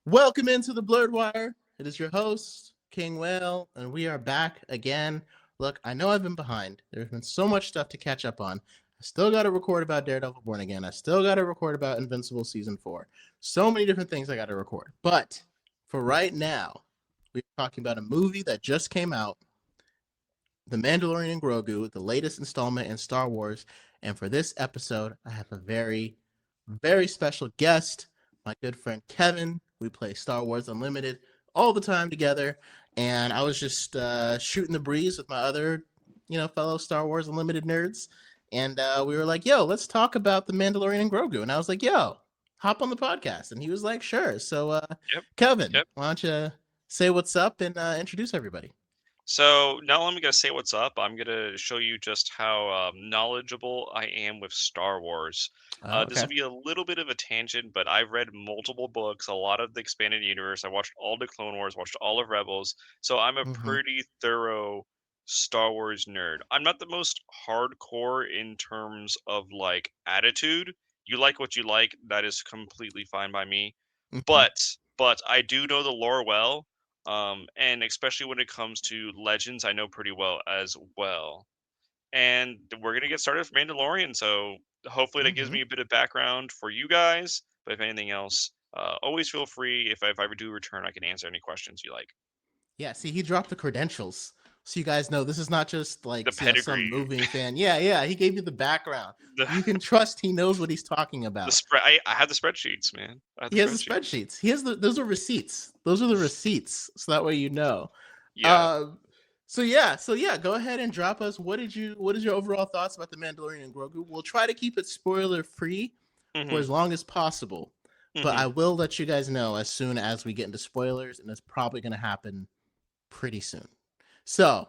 Welcome into the Blurred Wire. It is your host, King Whale, and we are back again. Look, I know I've been behind. There's been so much stuff to catch up on. I still got to record about Daredevil Born Again. I still got to record about Invincible Season 4. So many different things I got to record. But for right now, we're talking about a movie that just came out, The Mandalorian and Grogu, the latest installment in Star Wars. And for this episode, I have a very, very special guest, my good friend Kevin. We play Star Wars Unlimited all the time together. And I was just shooting the breeze with my other, fellow Star Wars Unlimited nerds. And we were like, yo, let's talk about The Mandalorian and Grogu. And I was like, yo, hop on the podcast. And he was like, sure. So, Yep. Kevin, Yep. why don't you say what's up and introduce everybody? So not only am I going to say what's up, I'm going to show you just how knowledgeable I am with Star Wars. Oh, This okay. will be a little bit of a tangent, but I've read multiple books, a lot of the expanded universe. I watched all the Clone Wars, watched all of Rebels. So I'm a Mm-hmm. pretty thorough Star Wars nerd. I'm not the most hardcore in terms of like attitude. You like what you like, that is completely fine by me. Mm-hmm. But I do know the lore well, and especially when it comes to legends, I know pretty well as well. And we're gonna get started with Mandalorian, so hopefully that gives Mm-hmm. me a bit of background for you guys. But if anything else, always feel free. If I ever do return, I can answer any questions you like. Yeah, see, he dropped the credentials. So you guys know this is not just The like, some pedigree, movie fan. Yeah, he gave you the background. the You can trust he knows what he's talking the about. spread. I have the spreadsheets, man. I have He the has the spreadsheets. spreadsheets. He has those are receipts. Those are the receipts. So that way you know. Yeah. Um so yeah, go ahead and drop us. What is your overall thoughts about the Mandalorian and Grogu? We'll try to keep it spoiler free for Mhm. as long as possible. But Mhm. I will let you guys know as soon as we get into spoilers, and it's probably gonna happen pretty soon. So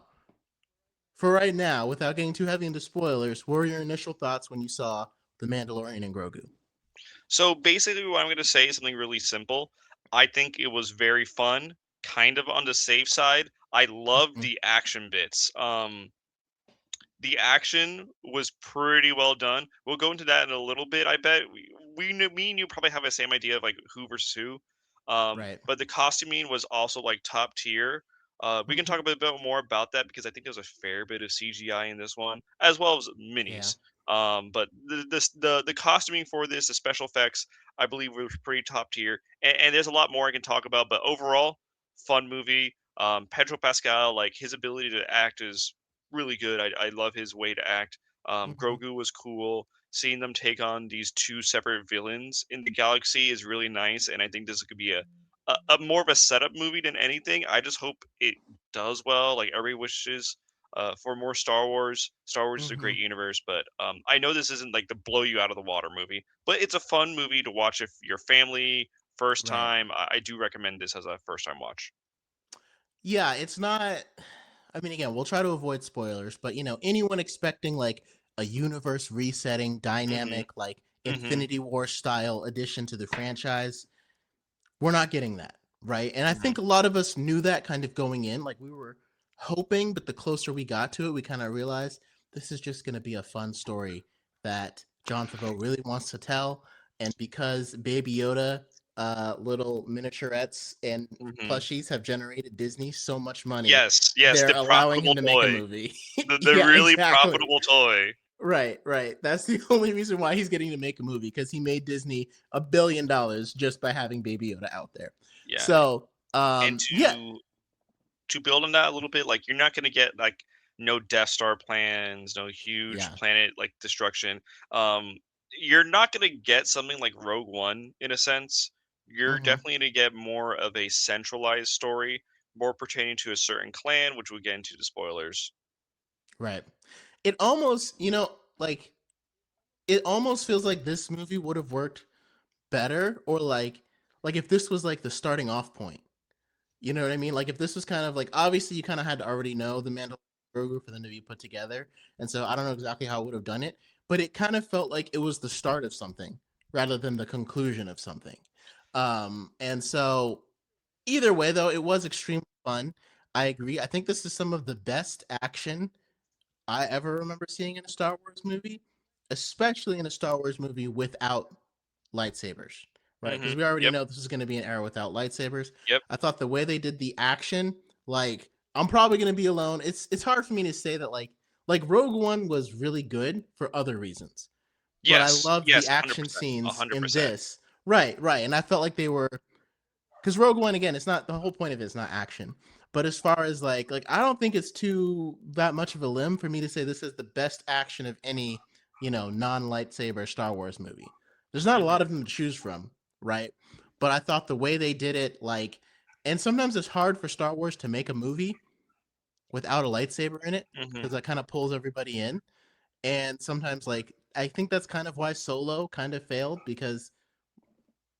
for right now, without getting too heavy into spoilers, what were your initial thoughts when you saw The Mandalorian and Grogu? So basically, what I'm going to say is something really simple. I think it was very fun, kind of on the safe side. I love Mm-hmm. the action bits. The action was pretty well done. We'll go into that in a little bit. I bet me and you probably have the same idea of like who versus who. Right. But the costuming was also like top tier. We can Mm-hmm. talk a bit more about that because I think there's a fair bit of CGI in this one, as well as Yeah. minis. But the costuming for this, the special effects, I believe was pretty top tier. And there's a lot more I can talk about. But overall, fun movie. Pedro Pascal, like his ability to act is really good. I love his way to act. Mm-hmm. Grogu was cool. Seeing them take on these two separate villains in the galaxy is really nice, and I think this could be a more of a setup movie than anything. I just hope it does well. Like everybody wishes for more Star Wars. Star Wars is a Mm-hmm. great universe, but I know this isn't like the blow you out of the water movie, but it's a fun movie to watch if your family first Right. time. I do recommend this as a first time watch. Yeah, it's not. I mean, again, we'll try to avoid spoilers, but anyone expecting like a universe resetting, Hmm. dynamic, like Hmm. Infinity War style addition to the franchise, we're not getting that, right? And I think a lot of us knew that kind of going in. Like we were hoping, but the closer we got to it, we kind of realized this is just going to be a fun story that John Favreau really wants to tell. And because Baby Yoda, little miniaturettes and Hmm. plushies have generated Disney so much money, Yes, they're the allowing him profitable to make a toy. movie. The Yeah, really exactly. profitable toy. Right. That's the only reason why he's getting to make a movie, because he made Disney $1 billion just by having Baby Yoda out there. Yeah, So, and yeah. to build on that a little bit, like, you're not gonna get, like, no Death Star plans, no huge Yeah. planet, like, destruction. Um, you're not gonna get something like Rogue One, in a sense. You're Hmm. definitely gonna get more of a centralized story, more pertaining to a certain clan, which we'll get into the spoilers. Right. It almost, like it almost feels like this movie would have worked better, or like if this was like the starting off point. You know what I mean? Like if this was kind of like, obviously you kind of had to already know the Mandalorian Grogu for them to be put together, and so I don't know exactly how I would have done it, but it kind of felt like it was the start of something rather than the conclusion of something. And so either way, though, it was extremely fun. I agree. I think this is some of the best action I ever remember seeing in a Star Wars movie, especially in a Star Wars movie without lightsabers. right? Because we already Yep. know this is going to be an era without lightsabers. Yep. I thought the way they did the action, like I'm probably going to be alone. It's hard for me to say that like Rogue One was really good for other reasons, but I Yes. loved the Yes. action 100%. scenes in 100%. this. Right, right, and I felt like they were because Rogue One again, it's not the whole point of it is not action. But as far as like I don't think it's too that much of a limb for me to say this is the best action of any non lightsaber Star Wars movie. There's not a lot of them to choose from, right? But I thought the way they did it, like, and sometimes it's hard for Star Wars to make a movie without a lightsaber in it because that kind of pulls everybody in. And sometimes, like, I think that's kind of why Solo kind of failed because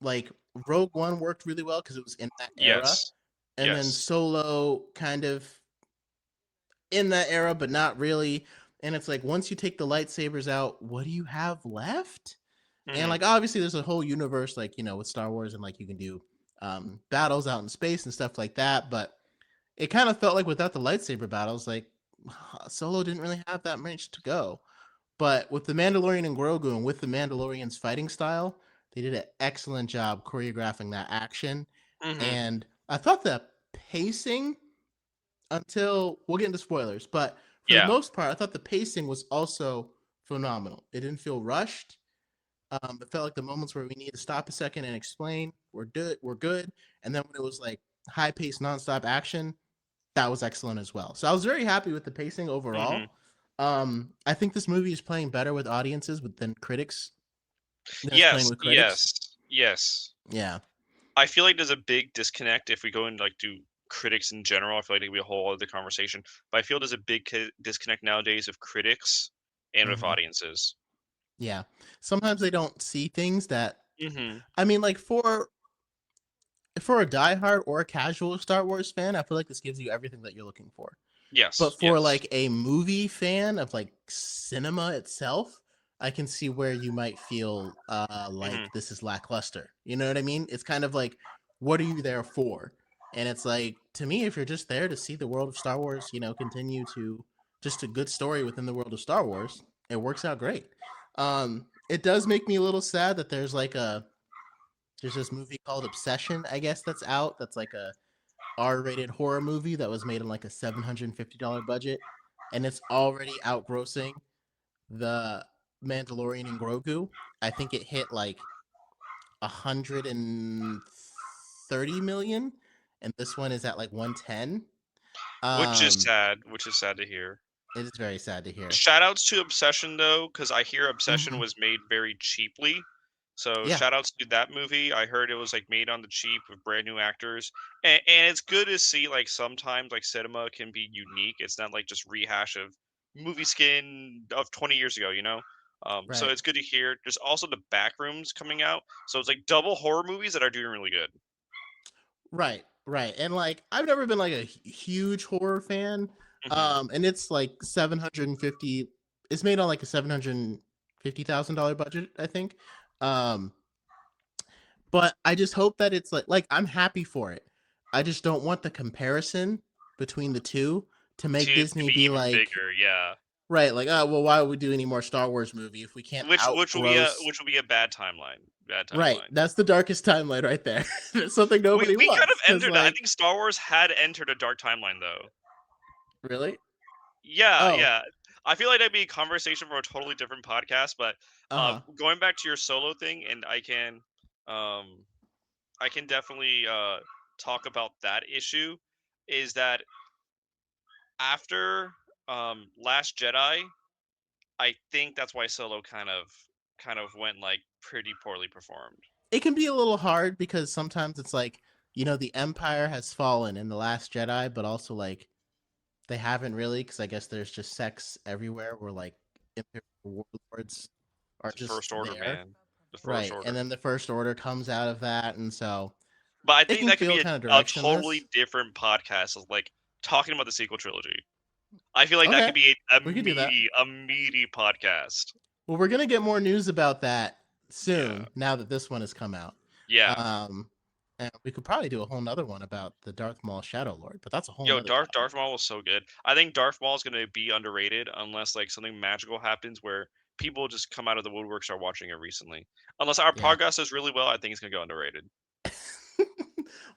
like Rogue One worked really well because it was in that era, Yes. and then Yes. Solo kind of in that era, but not really. And it's like once you take the lightsabers out, what do you have left? And Hmm. like obviously, there's a whole universe like with Star Wars, and like you can do battles out in space and stuff like that. But it kind of felt like without the lightsaber battles, like Solo didn't really have that much to go. But with the Mandalorian and Grogu, and with the Mandalorian's fighting style, they did an excellent job choreographing that action. Hmm. And I thought the pacing, until we'll get into spoilers, but for the Yeah. most part, I thought the pacing was also phenomenal. It didn't feel rushed. It felt like the moments where we need to stop a second and explain we're good. And then when it was like high paced nonstop action, that was excellent as well. So I was very happy with the pacing Hmm. overall. I think this movie is playing better with audiences than critics than it's playing Yes. with critics. Yes. Yes. Yeah. I feel like there's a big disconnect if we go and like do critics in general. I feel like it could be a whole other conversation. But I feel there's a big disconnect nowadays of critics and with Hmm. audiences. Yeah. Sometimes they don't see things that Hmm. I mean, like for a diehard or a casual Star Wars fan, I feel like this gives you everything that you're looking for. Yes. But for Yes. like a movie fan of like cinema itself, I can see where you might feel Hmm. like this is lackluster. You know what I mean? It's kind of like, what are you there for? And it's like, to me, if you're just there to see the world of Star Wars, continue to just a good story within the world of Star Wars, it works out great. It does make me a little sad that there's this movie called Obsession, I guess, that's out. That's like a R-rated horror movie that was made on like a $750 budget, and it's already outgrossing the Mandalorian and Grogu. I think it hit like 130 million, and this one is at like 110. Which is Um, sad. Which is sad to hear. it is very sad to hear. Shout outs to Obsession though, because I hear Obsession Hmm. was made very cheaply. So Yeah, shout outs to that movie. I heard it was like made on the cheap with brand new actors, and it's good to see like sometimes like cinema can be unique. It's not like just rehash of movie skin of 20 years ago, you know. So right, it's good to hear. There's also the Backrooms coming out, so it's like double horror movies that are doing really good. right, right. And like, I've never been like a huge horror fan. Hmm. And it's like 750. It's made on like a $750,000 budget, I think. Um, but I just hope that it's like I'm happy for it. I just don't want the comparison between the two to make To Disney be be even like, bigger, yeah. right, like, oh well, why would we do any more Star Wars movie if we can't Which will be a outgross? bad timeline. Bad Right, timeline. that's the darkest timeline right there. It's something nobody We kind of wants because entered. I like, think Star Wars had entered a dark timeline though. really? Yeah, Oh, yeah. I feel like that'd be a conversation for a totally different podcast. But uh-huh. going back to your solo thing, and um, I can definitely talk about that issue. Is that after Last Jedi? I think that's why Solo kind of went like pretty poorly performed. It can be a little hard because sometimes it's like, the Empire has fallen in The Last Jedi, but also like they haven't really, because I guess there's just sex everywhere where like Imperial warlords are The just First Order, there. man. The First Right. And Order. then the First Order comes out of that. And so But I it think can that could feel be kind of a directionless. totally different podcast of like talking about the sequel trilogy. I feel like that Okay. could be We could do that. a meaty podcast. Well, we're going to get more news about that Yeah. soon now that this one has come out. Yeah. Um, and we could probably do a whole nother one about the Darth Maul Shadow Lord, but that's a whole Yo, nother topic. Darth Maul was so good. I think Darth Maul is gonna be underrated unless like something magical happens where people just come out of the woodwork start watching it recently. Unless our Yeah. podcast does really well, I think it's gonna go underrated.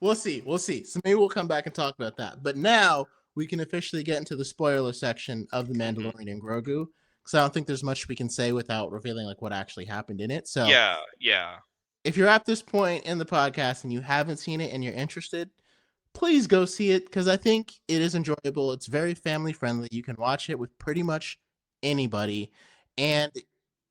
We'll see. We'll see. So maybe we'll come back and talk about that. But now we can officially get into the spoiler section of The Hmm. Mandalorian and Grogu. Because I don't think there's much we can say without revealing like what actually happened in it. So Yeah, yeah, if you're at this point in the podcast and you haven't seen it and you're interested, please go see it because I think it is enjoyable. It's very family friendly. You can watch it with pretty much anybody. And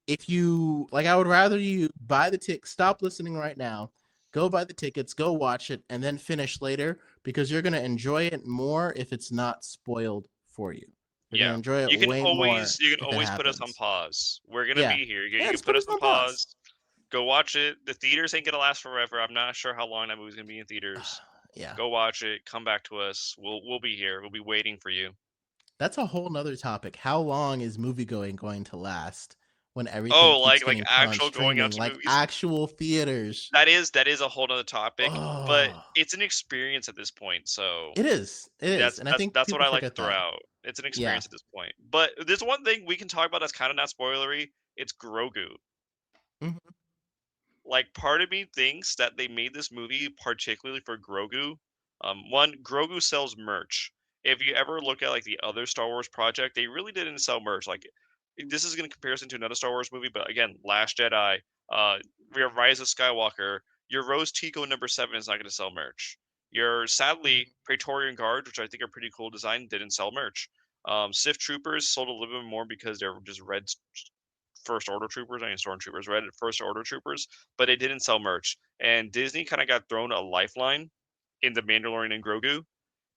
if you like, I would rather you buy the ticket, stop listening right now, go buy the tickets, go watch it, and then finish later because you're going to enjoy it more if it's not spoiled for you. You're going to yeah. enjoy it way more You can if it always put us on happens. pause. We're gonna Yeah. be here. Yeah, You can just put put us us on on pause. pause. Go watch it. The theaters ain't gonna last forever. I'm not sure how long that movie's gonna be in theaters. Yeah. Go watch it. Come back to us. We'll be here. We'll be waiting for you. That's a whole nother topic. How long is moviegoing going to last when everything Oh, keeps like getting put on actual going out streaming, to like movies. actual theaters? That is a whole nother topic, but Oh, it's an experience at this point. So it is. It is. And I think that's what people I like to forget throw that. out. It's an Yeah. experience at this point. But there's one thing we can talk about that's kind of not spoilery. It's Grogu. Hmm. Like, part of me thinks that they made this movie particularly for Grogu. One, Grogu sells merch. If you ever look at like the other Star Wars project, they really didn't sell merch. Like, this is in comparison to another Star Wars movie, but again, Last Jedi, we have Rise of Skywalker. Your Rose Tico number 7 is not going to sell merch. Your sadly Praetorian Guard, which I think are pretty cool design, didn't sell merch. Sith Troopers sold a little bit more because they're just red First Order troopers, I mean stormtroopers, red First Order troopers, but it didn't sell merch. And Disney kind of got thrown a lifeline in the Mandalorian and Grogu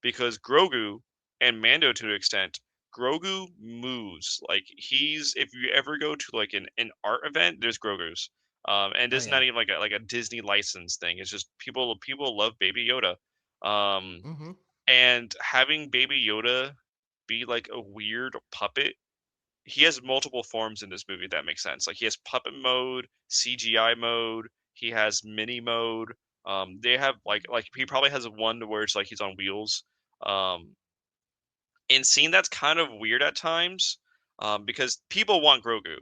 because Grogu and Mando to an extent, Grogu moves like he's. If you ever go to like an art event, there's Grogu's. And Oh this is yeah. not even like a Disney license thing. It's just people love Baby Yoda, um, Hmm. and having Baby Yoda be like a weird puppet. He has multiple forms in this movie. If that makes sense. Like he has puppet mode, CGI mode. He has mini mode. They have like he probably has one where it's like he's on wheels. Um, and seeing that's kind of weird at times, because people want Grogu,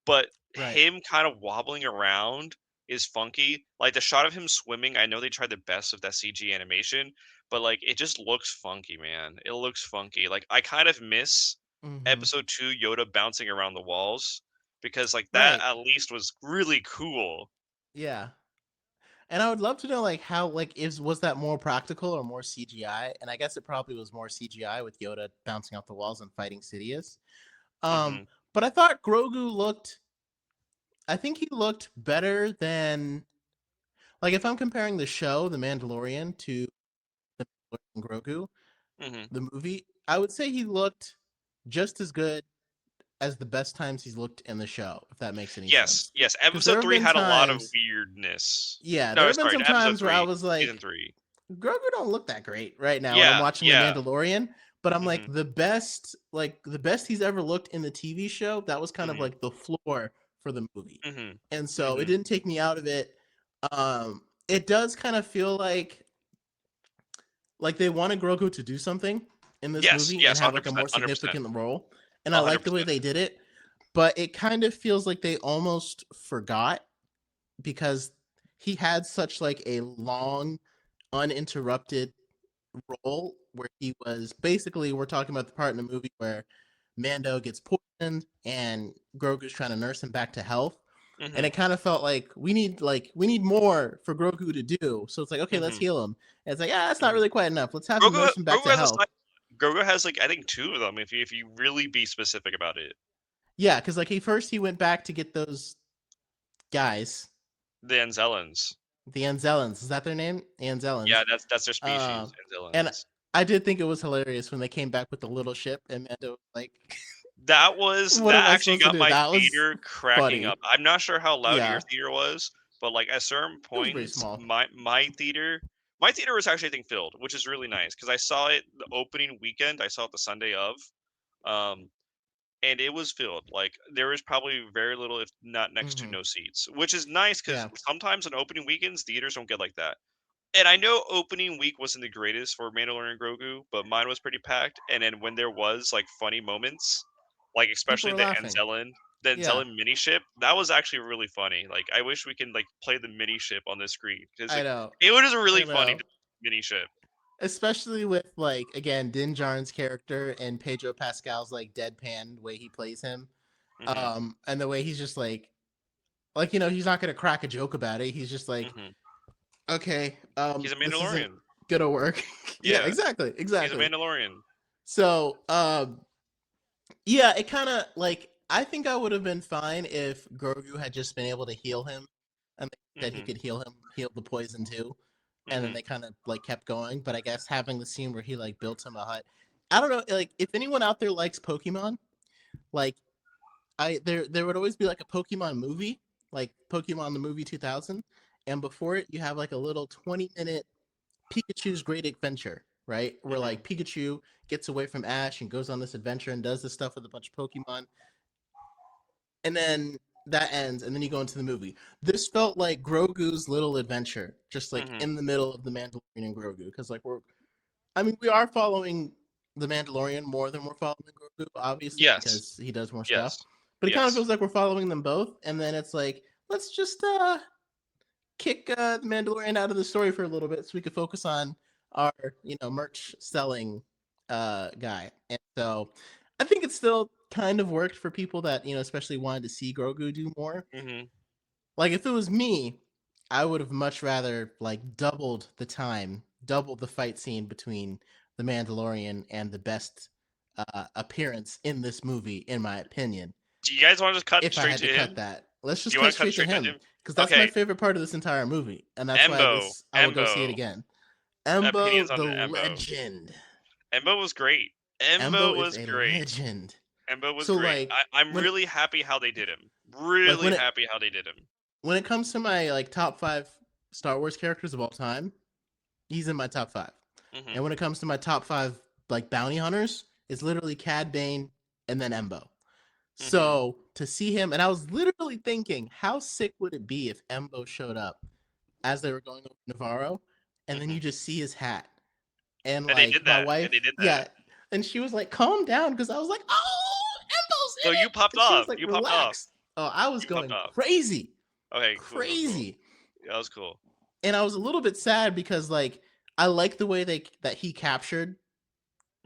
but Right. him kind of wobbling around is funky. Like the shot of him swimming, I know they tried the best of that CG animation, but like it just looks funky, man. It looks funky. Like I kind of miss Hmm. episode 2 Yoda bouncing around the walls because like that Right. at least was really cool. Yeah. And I would love to know like how like is was that more practical or more CGI? And I guess it probably was more CGI with Yoda bouncing off the walls and fighting Sidious. Um, Hmm. but I thought Grogu looked. I think he looked better than like if I'm comparing the show, The Mandalorian, to The Mandalorian and Grogu, Hmm. the movie, I would say he looked just as good as the best times he's looked in the show, if that makes any Yes, sense. yes. Because there Episode have 3 been had a lot of times, weirdness. yeah, there No, have been sorry, some episode times where I 3, was season like, 3. Grogu don't look that great right now when I'm Yeah, watching The yeah. Mandalorian. But I'm Hmm. like the best he's ever looked in the TV show. That was kind of Hmm. like the floor for the movie, Hmm. and so it Hmm. didn't take me out of it. It does kind of feel like they wanted Grogu to do something in this Yes, movie and yes, have like a 100%, more 100%, significant role, and I like the way 100%. they did it. But it kind of feels like they almost forgot because he had such like a long uninterrupted role where he was basically we're talking about the part in the movie where Mando gets poisoned and Grogu's trying to nurse him back to health. And Mhm, it kind of felt like we need more for Grogu to do. So it's like, okay, let's mhm, heal him. And it's like, ah, that's not mhm. really quite enough. Let's have him nurse him back Grogu to has a health. side. Grogu has like I think 2 of them if you really be specific about it. Yeah, because like he went back to get those guys, The Anzellans. the Anzellans. Is that their name? Yeah, Anzellans. that's their Uh, species, and Anzellans. I did think it was hilarious when they came back with the little ship and Mando was like, "What am That I actually supposed to got do?" my That was theater cracking up. funny. I'm not sure how loud your Yeah, theater was, but like at certain it was pretty points, small. my theater was actually I think filled, which is really nice because I saw it the opening weekend. I saw it the Sunday of. Um, and it was filled. Like there was probably very little, if not next to Hmm. no seats, which is nice because Yeah, sometimes on opening weekends theaters don't get like that. And I know opening week wasn't the greatest for Mandalorian and Grogu, but mine was pretty packed. And then when there was like funny moments, like people especially were the laughing. Anzellan, then Yeah, Zelda mini ship. That was actually really funny. Like I wish we can like play the mini ship on the screen because I know. it was I really funny know. to mini ship. Especially with like again Din Djarin's character and Pedro Pascal's like deadpan way he plays him, Hmm. and the way he's just like he's not gonna crack a joke about it. He's just like, Hmm. okay, He's a this isn't Mandalorian. gonna work. Yeah, Yeah, exactly, he's a exactly. Mandalorian. So, yeah, it kind of like I think I would have been fine if Grogu had just been able to heal him, and that he Hmm. could heal the poison too, and then Hmm. they kind of like kept going. But I guess having the scene where he like built him a hut, I don't know. Like if anyone out there likes Pokemon, like there would always be like a Pokemon movie, like Pokemon the movie 2000, and before it you have like a little 20-minute Pikachu's Great Adventure, right? Where Hmm. like Pikachu gets away from Ash and goes on this adventure and does this stuff with a bunch of Pokemon, and then that ends, and then you go into the movie. This felt like Grogu's little adventure, just like Hmm. in the middle of the Mandalorian and Grogu, because like we are following the Mandalorian more than we're following Grogu, obviously, Yes. because he does more stuff. Yes. But it kind of Yes. feels like we're following them both, and then it's like let's just kick the Mandalorian out of the story for a little bit so we could focus on our merch selling guy. And so I think it still kind of worked for people that especially wanted to see Grogu do more. Hmm. Like if it was me, I would have much rather like doubled the time, doubled the fight scene between the Mandalorian and the best appearance in this movie, in my opinion. Do you guys want to just cut If I straight had to to cut him? that, let's Do just you want cut to cut straight to straight to him him? because that's my Okay. favorite part of this entire movie, and that's why Embo. I will go see it Embo. again. Opinions Embo on the Embo. legend. Embo was great. Embo Embo is was a great. legend. Embo was So great. like I'm when really happy how they did him. like Really happy how they did him. when it comes to my like top 5 Star Wars characters of all time, he's in my top 5. Hmm. And when it comes to my top 5 like bounty hunters, it's literally Cad Bane and then Embo. Hmm. So to see him, and I was literally thinking, how sick would it be if Embo showed up as they were going over Navarro, and then you Hmm. just see his hat, and And they like did my that. And they wife, did that. yeah, and she was like, "Calm down," because I was like, "Oh, Embo's So in you it," popped and she was off. like, You popped off. "Relax." Oh, I was You popped going off. crazy, Okay, cool, cool, cool. crazy, Yeah, that was cool. and I was a little bit sad because like I like the way that he captured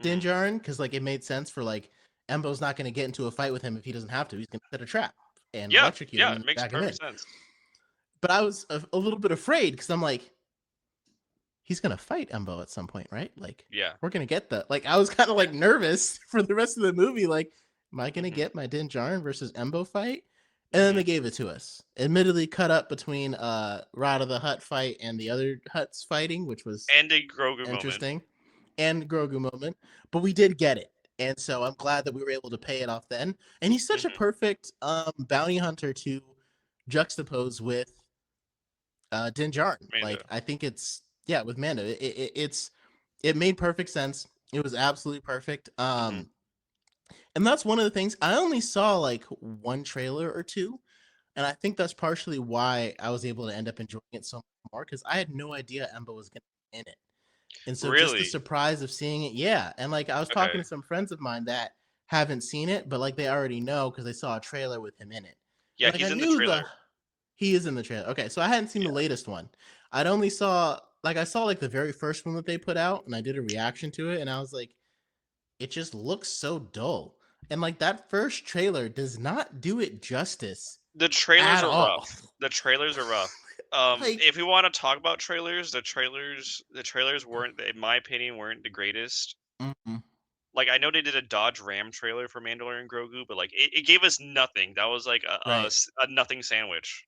Djin Hmm. Djarin because like it made sense for like Embo's not going to get into a fight with him if he doesn't have to. He's going to set a trap and Yeah, electrocute him yeah, and it makes back him perfect in. sense. But I was a little bit afraid because I'm like, he's gonna fight Embo at some point, right? Like, Yeah. we're gonna get the like. I was kind of like nervous for the rest of the movie. Like, am I gonna Hmm. get my Din Djarin versus Embo fight? And then Hmm. they gave it to us. Admittedly, cut up between Rod of the Hut fight and the other Huts fighting, which was And a Grogu moment. interesting, and Grogu moment. But we did get it, and so I'm glad that we were able to pay it off then. And he's such a Hmm. perfect bounty hunter to juxtapose with Din Djarin. Mando. Like I think it's yeah with Mando. It made perfect sense. It was absolutely perfect. Hmm. And that's one of the things I only saw like one trailer or two, and I think that's partially why I was able to end up enjoying it so much more because I had no idea Emba was going to be in it, and so just the Really? surprise of seeing it, yeah. And like I was talking Okay. to some friends of mine that haven't seen it, but like they already know because they saw a trailer with him in it, Yeah, and like I he's in the knew trailer. the he is in the trailer. Okay, so I hadn't seen the Yeah. latest one. I'd only saw I saw like the very first one that they put out, and I did a reaction to it, and I was like, it just looks so dull. And like that first trailer does not do it justice The trailers at are all. rough. The trailers are rough. Like, If we want to talk about trailers, the trailers weren't, in my opinion, weren't the greatest. mm-mm. Like I know they did a Dodge Ram trailer for Mandalorian and Grogu, but like it gave us nothing. That was like Right. a nothing sandwich.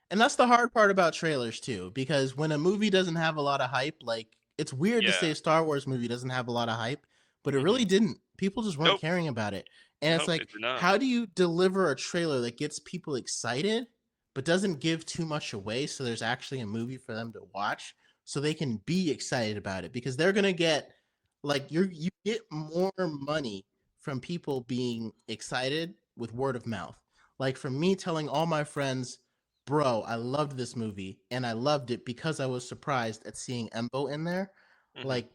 And that's the hard part about trailers too, because when a movie doesn't have a lot of hype, like it's weird to Yeah. say a Star Wars movie doesn't have a lot of hype, but it Hmm. really didn't. People just weren't Nope. caring about it. And it's Nope. like, It did not. how do you deliver a trailer that gets people excited, but doesn't give too much away so there's actually a movie for them to watch so they can be excited about it? Because they're gonna get like you get more money from people being excited with word of mouth. Like from me telling all my friends, bro, I loved this movie and I loved it because I was surprised at seeing Embo in there. Hmm. Like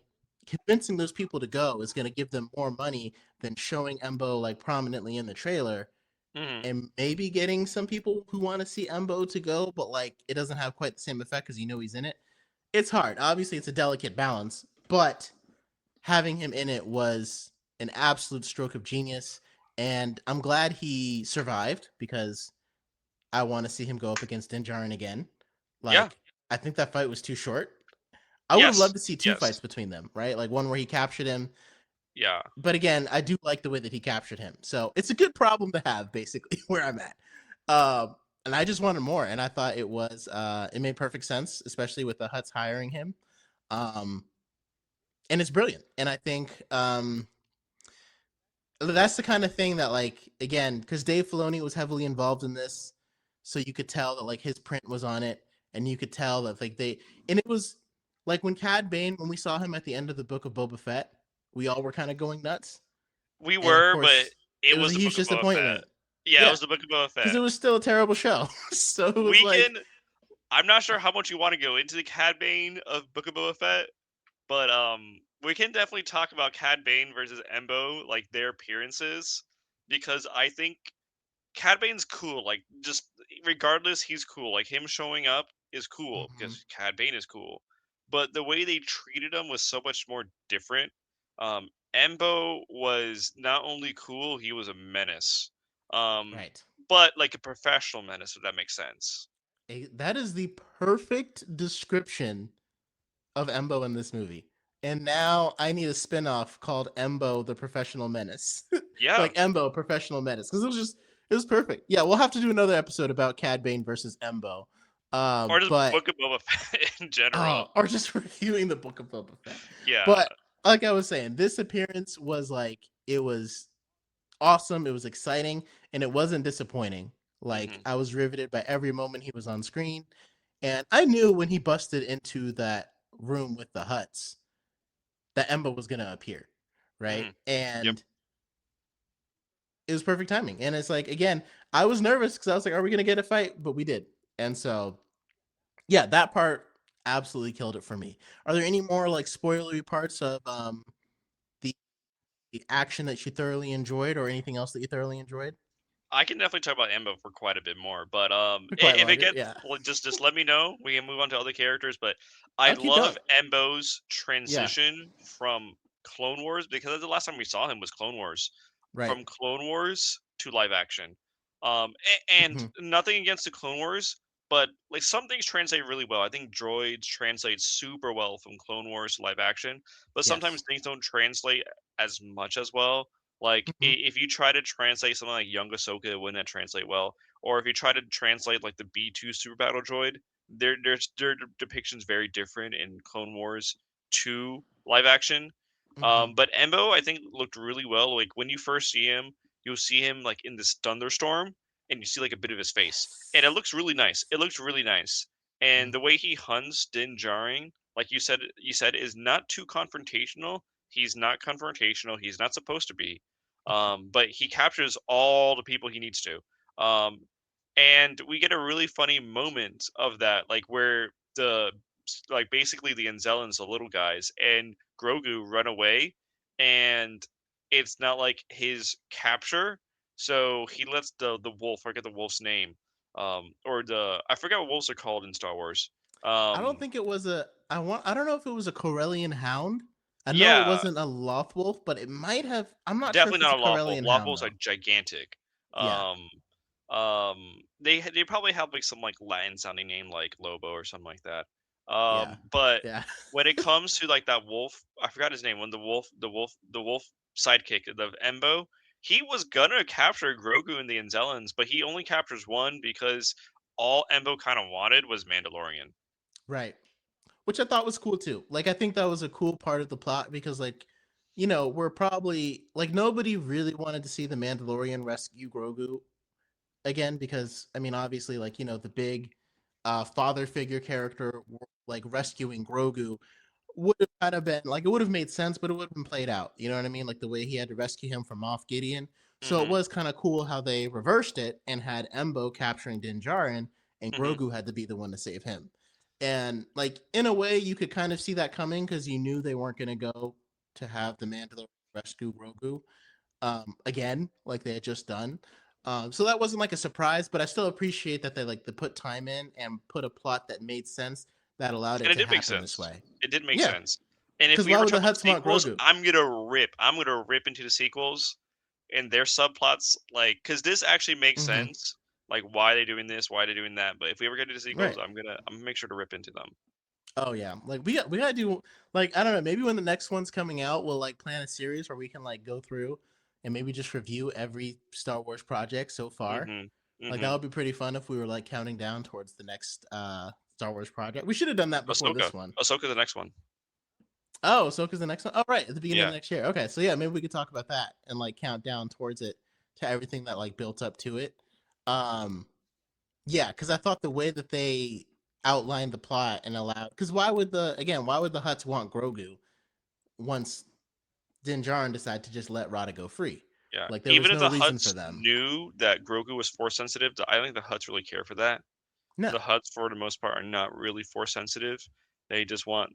convincing those people to go is going to give them more money than showing Embo like prominently in the trailer Hmm. and maybe getting some people who want to see Embo to go, but like it doesn't have quite the same effect because he's in it. It's hard. Obviously, it's a delicate balance, but having him in it was an absolute stroke of genius. And I'm glad he survived because I want to see him go up against Djin Djarin again. Yeah. Like, I think that fight was too short. I would have Yes. loved to see two fights Yes. between them, right? Like one where he captured him. Yeah. But again, I do like the way that he captured him. So it's a good problem to have, basically, where I'm at. And I just wanted more. And I thought it made perfect sense, especially with the Hutts hiring him. Um, and it's brilliant. And I think that's the kind of thing that, like, again, because Dave Filoni was heavily involved in this, so you could tell that like his print was on it, and you could tell that like and it was like when Cad Bane, when we saw him at the end of the Book of Boba Fett, we all were kind of going nuts, We and of were, but course, it it was was a the huge Book of Boba Fett. disappointment. Yeah, it Yeah, was the Book of Boba because Fett. it was still a terrible show. So it was We like, can. I'm not sure how much you want to go into the Cad Bane of Book of Boba Fett, but we can definitely talk about Cad Bane versus Embo, like their appearances, because I think Cad Bane's cool. Like, just regardless, he's cool. Like, him showing up is cool mhm, because Cad Bane is cool. But the way they treated him was so much more different. Embo was not only cool, he was a menace. Um, right. but like a professional menace, if that makes sense. That is the perfect description of Embo in this movie. And now I need a spin-off called Embo the Professional Menace. Yeah, Like Embo Professional Menace. Because it was perfect. Yeah, we'll have to do another episode about Cad Bane versus Embo. or just But Book of Boba Fett in general. oh, or just reviewing the Book of Boba Fett. Yeah. But like I was saying, this appearance was like it was awesome, it was exciting, and it wasn't disappointing. Like Hmm. I was riveted by every moment he was on screen. And I knew when he busted into that room with the Hutts that Emba was gonna appear, right? Hmm. Yep. And it was perfect timing. And it's like again, I was nervous because I was like, "Are we gonna get a fight?" But we did. And so, yeah, that part absolutely killed it for me. Are there any more like spoilery parts of the, the action that you thoroughly enjoyed, or anything else that you thoroughly enjoyed? I can definitely talk about Embo for quite a bit more, but For quite if it longer, gets yeah. well, just let me know. We can move on to other characters, but I I'll keep love going. Embo's Yeah, transition from Clone Wars because the last time we saw him was Clone Wars. right. From Clone Wars to live action, and Hmm. nothing against the Clone Wars, but like some things translate really well. I think droids translate super well from Clone Wars to live action, but sometimes Yes. things don't translate as much as well. Like Hmm. if you try to translate something like Young Ahsoka, it wouldn't translate well. Or if you try to translate like the B2 Super Battle Droid, their depictions very different in Clone Wars to live action. Hmm. But Embo, I think, looked really well. Like when you first see him, you'll see him like in this thunderstorm, and you see like a bit of his face, and it Yes. looks really nice. It looks really nice, and the way he hunts Din Djarin, like you said, is not too confrontational. He's not confrontational. He's not supposed to be, but he captures all the people he needs to. Um, and we get a really funny moment of that, like where like basically the Anzellans, the little guys, and Grogu run away, and it's not like his capture, so he lets the wolf. I forget the wolf's name, or the I forget what wolves are called in Star Wars. I don't Um, think it was a. I don't know if it was a Corellian hound. I know it yeah, wasn't a loth wolf, but it might have. I'm not sure if definitely it's a not a loft wolf. Corellian Loft hound wolves are though. gigantic. Yeah, Um, they probably have like some like Latin sounding name like Lobo or something like that. yeah, But yeah. when it comes to like that wolf, I forgot his name. When the wolf sidekick, the Embo, he was gonna capture Grogu and the Anzellans, but he only captures one because all Embo kind of wanted was Mandalorian. Right. Which I thought was cool too. Like I think that was a cool part of the plot because like, we're probably like nobody really wanted to see the Mandalorian rescue Grogu again because I mean obviously like the big father figure character like rescuing Grogu would have kind of been like it would have made sense, but it would have been played out. You know what I mean? Like the way he had to rescue him from Moff Gideon. So it Hmm. was kind of cool how they reversed it and had Embo capturing Din Djarin, and Hmm. Grogu had to be the one to save him. And like in a way, you could kind of see that coming because you knew they weren't going to go to have the Mandalorian rescue Grogu again, like they had just done. So that wasn't like a surprise, but I still appreciate that they put time in and put a plot that made sense that allowed it And it to did make happen this sense. way. It did make Yeah, sense. And if because we why ever would talk the about Hutts the want sequels, Grogu? I'm gonna rip. I'm gonna rip into the sequels and their subplots, like, because this actually makes Hmm. sense, like why they're doing this, why they're doing that. But if we ever get to the sequels, Right. I'm gonna make sure to rip into them. Oh yeah, like we gotta do like I don't know, maybe when the next one's coming out, we'll like plan a series where we can like go through and maybe just review every Star Wars project so far. Mm-hmm. Like that Mm-hmm. would be pretty fun if we were like counting down towards the next Star Wars project. We should have done that before Ahsoka. this one. Ahsoka, the next one. Oh, Ahsoka's the next one. Oh, right, at the beginning of Yeah. the next year. Okay, so yeah, maybe we could talk about that and like count down towards it to everything that like built up to it. Um, yeah, because I thought the way that they outlined the plot and allowed, because why would the Hutts want Grogu once Din Djarin decided to just let Rada go free? Yeah. Like there Even was if no the reason for Hutts them. knew that Grogu was force sensitive, I don't think the Hutts really care for that. No, The Hutts, for the most part, are not really force sensitive. They just want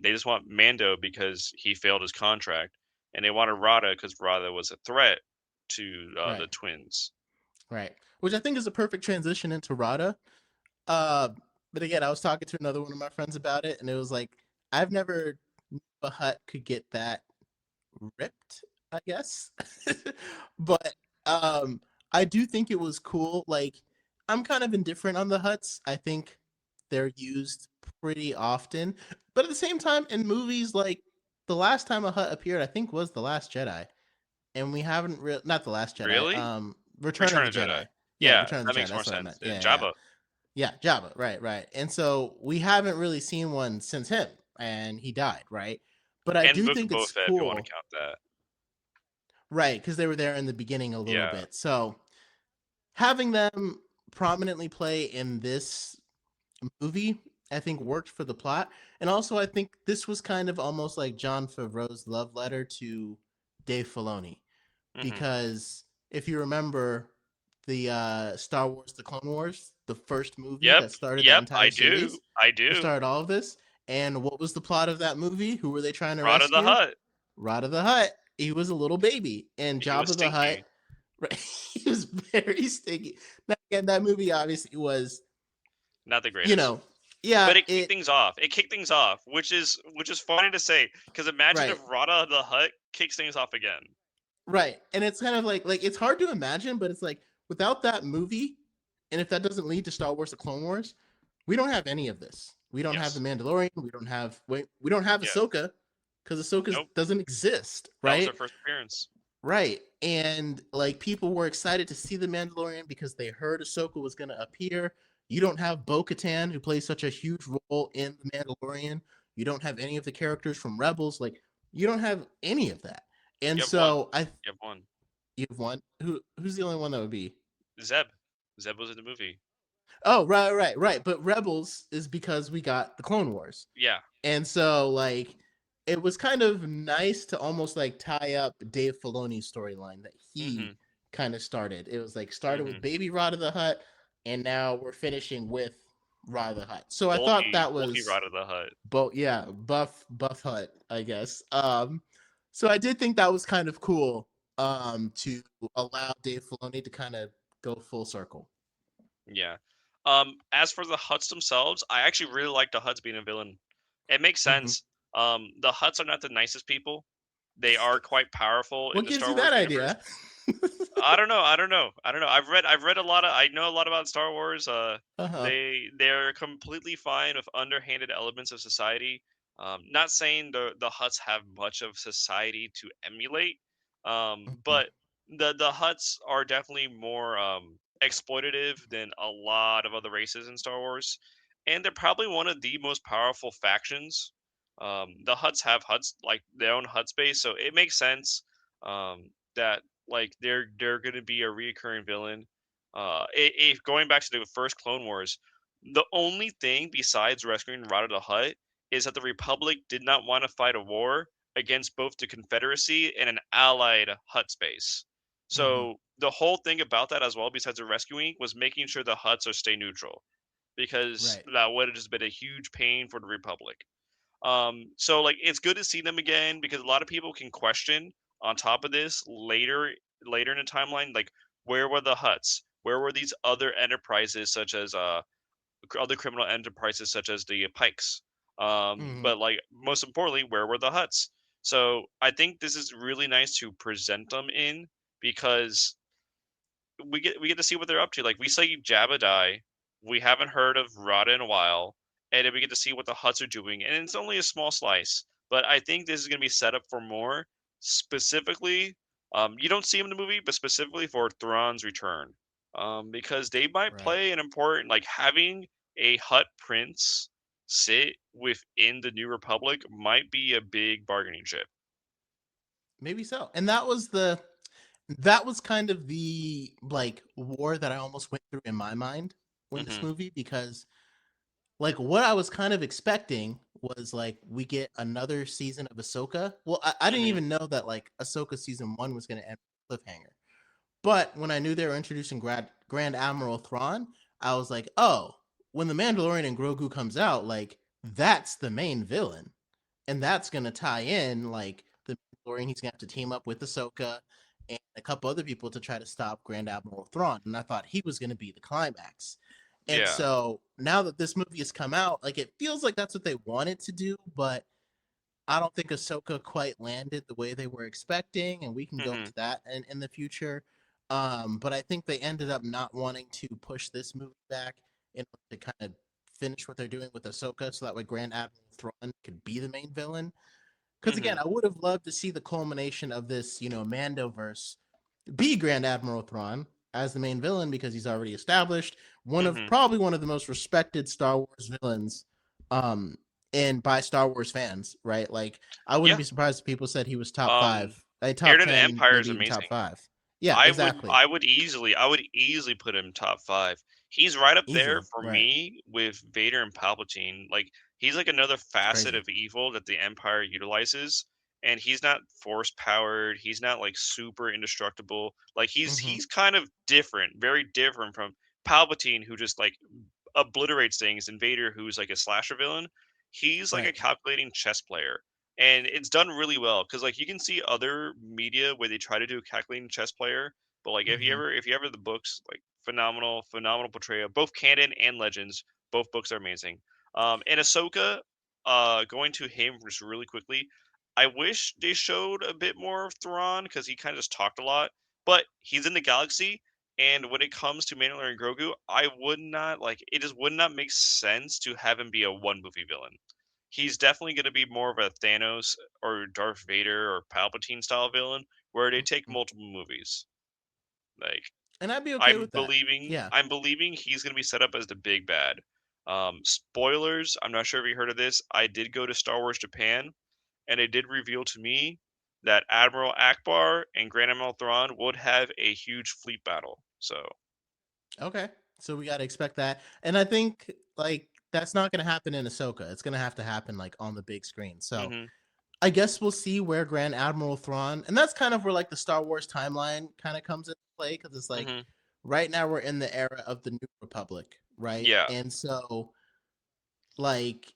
Mando because he failed his contract, and they wanted Rada because Rada was a threat to the right, twins. right. Which I think is a perfect transition into Rada. Uh, but again, I was talking to another one of my friends about it, and it was like I've never knew a Hutt could get that ripped, I guess. But um I do think it was cool. Like I'm kind of indifferent on the Hutts. I think they're used pretty often. But at the same time in movies like the last time a Hutt appeared I think was The Last Jedi. And we haven't not The Last Jedi. Really? Return of Return the of Jedi. Jedi. Yeah, Yeah, Return of that the Jedi. makes more That's what I meant. sense. Yeah, yeah, yeah. Jabba Yeah, Jabba. Right, right. And so we haven't really seen one since him and he died, right? But I and do Book think of it's Boba Fett, if you want to cool. count that. Right, because they were there in the beginning a little Yeah. bit. So having them prominently play in this movie, I think worked for the plot. And also, I think this was kind of almost like John Favreau's love letter to Dave Filoni. Hmm. Because if you remember the Star Wars The Clone Wars, the first movie Yep. that started that Yep. I entire do. series, I that do. started all of this. And what was the plot of that movie? Who were they trying to Rada the rescue? Hutt. Rada the Hutt. He was a little baby. And He was Jabba the Hutt. stinky, Right. He was very sticky. Now, again, that movie obviously was, not the you greatest. know, yeah, But it kicked it things off. It kicked things off, which is funny to say because imagine if right, Rada the Hutt kicks things off again. right, and it's kind of like it's hard to imagine, but it's like without that movie, and if that doesn't lead to Star Wars: The Clone Wars, we don't have any of this. We don't have the Yes. Mandalorian. We don't have Yeah. Ahsoka because Ahsoka Nope. doesn't exist, That was her right? first appearance. Right. And like people were excited to see the Mandalorian because they heard Ahsoka was going to appear. You don't have Bo Katan, who plays such a huge role in the Mandalorian. You don't have any of the characters from Rebels. Like you don't have any of that. And You have one. so I You have one. you have one. Who's the only one that would be? Zeb. Zeb was in the movie. Oh, right, right, right. But Rebels is because we got the Clone Wars. Yeah. And so like it was kind of nice to almost like tie up Dave Filoni's storyline that he Mhm. kind of started. It was like started with Mhm. Baby Rod of the Hut, and now we're finishing with Rod of the Hut. So I thought Bulky, that bulky was Rada the Hutt. both, yeah, buff Hut, I guess. So I did think that was kind of cool. To allow Dave Filoni to kind of go full circle. Yeah. As for the Hutts themselves, I actually really like the Hutts being a villain. It makes Mm-hmm. sense. The Hutts are not the nicest people. They are quite powerful in What the gives Star you Wars that universe. idea? I don't know. I don't know. I don't know. I've read a lot of. I know a lot about Star Wars. Uh huh. They're completely fine with underhanded elements of society. Not saying the Hutts have much of society to emulate. Mm-hmm. But the Hutts are definitely more exploitative than a lot of other races in Star Wars, and they're probably one of the most powerful factions. The Hutts have Hutts like their own Hutt space, so it makes sense. That like they're going to be a recurring villain. If going back to the first Clone Wars, the only thing besides rescuing Rada the Hutt is that the Republic did not want to fight a war against both the Confederacy and an allied Hutt space. Mm-hmm. So the whole thing about that as well, besides the rescuing, was making sure the Hutts are stay neutral because Right. that would have just been a huge pain for the Republic. So like it's good to see them again because a lot of people can question on top of this later in the timeline, like where were the Hutts? Where were these other enterprises, such as other criminal enterprises, such as the Pikes? Hmm. But like most importantly, where were the Hutts? So I think this is really nice to present them in, because we get to see what they're up to. Like, we see Jabba die, we haven't heard of Rada in a while, and then we get to see what the Hutts are doing, and it's only a small slice. But I think this is going to be set up for more. Specifically, you don't see him in the movie, but specifically for Thrawn's return, because they might Right. play an important, like, having a Hutt prince sit within the New Republic might be a big bargaining chip. Maybe so. And that was kind of the like war that I almost went through in my mind when this Hmm. movie, because like what I was kind of expecting was like we get another season of Ahsoka. Well, I didn't Hmm. even know that like Ahsoka season 1 was going to end with a cliffhanger. But when I knew they were introducing Grand Admiral Thrawn, I was like, oh, when the Mandalorian and Grogu comes out, like that's the main villain, and that's gonna tie in like the Mandalorian. He's gonna have to team up with Ahsoka and a couple other people to try to stop Grand Admiral Thrawn. And I thought he was gonna be the climax. And Yeah. so now that this movie has come out, like it feels like that's what they wanted to do, but I don't think Ahsoka quite landed the way they were expecting, and we can go Hmm. into that in the future. But I think they ended up not wanting to push this movie back in order to kind of finish what they're doing with Ahsoka, so that way Grand Admiral Thrawn could be the main villain. Because again, Hmm. I would have loved to see the culmination of this, Mandoverse be Grand Admiral Thrawn as the main villain, because he's already established Hmm. probably one of the most respected Star Wars villains, um, and by Star Wars fans, right? Like I wouldn't Yeah. be surprised if people said he was top Um, 5, top Heir to the 10, Empire is maybe even top amazing. 5. Yeah, I would exactly, I would easily put him top 5. He's right up there easily, for right? me with Vader and Palpatine. Like, he's like another It's facet crazy. of evil that the Empire utilizes, and he's not force powered. He's not like super indestructible. Like, Hmm. he's kind of different, very different from Palpatine, who just like obliterates things, and Vader, who's like a slasher villain. He's like a Right. calculating chess player, and it's done really well, because like you can see other media where they try to do a calculating chess player, but like Hmm. if you ever the books, like, phenomenal portrayal, both canon and legends. Both books are amazing. And Ahsoka, going to him just really quickly. I wish they showed a bit more of Thrawn, because he kind of just talked a lot, but he's in the galaxy. And when it comes to Mandalorian and Grogu, I would not like it. Just would not make sense to have him be a one movie villain. He's definitely going to be more of a Thanos or Darth Vader or Palpatine style villain, where they take Hmm. multiple movies. Like, And I'd be okay with that. Yeah. I'm believing he's going to be set up as the big bad. Spoilers, I'm not sure if you heard of this. I did go to Star Wars Japan, and it did reveal to me that Admiral Akbar and Grand Admiral Thrawn would have a huge fleet battle. So, Okay. So we got to expect that. And I think like that's not going to happen in Ahsoka. It's going to have to happen like on the big screen. So hmm. I guess we'll see where Grand Admiral Thrawn, and that's kind of where like the Star Wars timeline kind of comes into play, because it's like Hmm. right now we're in the era of the New Republic, right? Yeah. And so like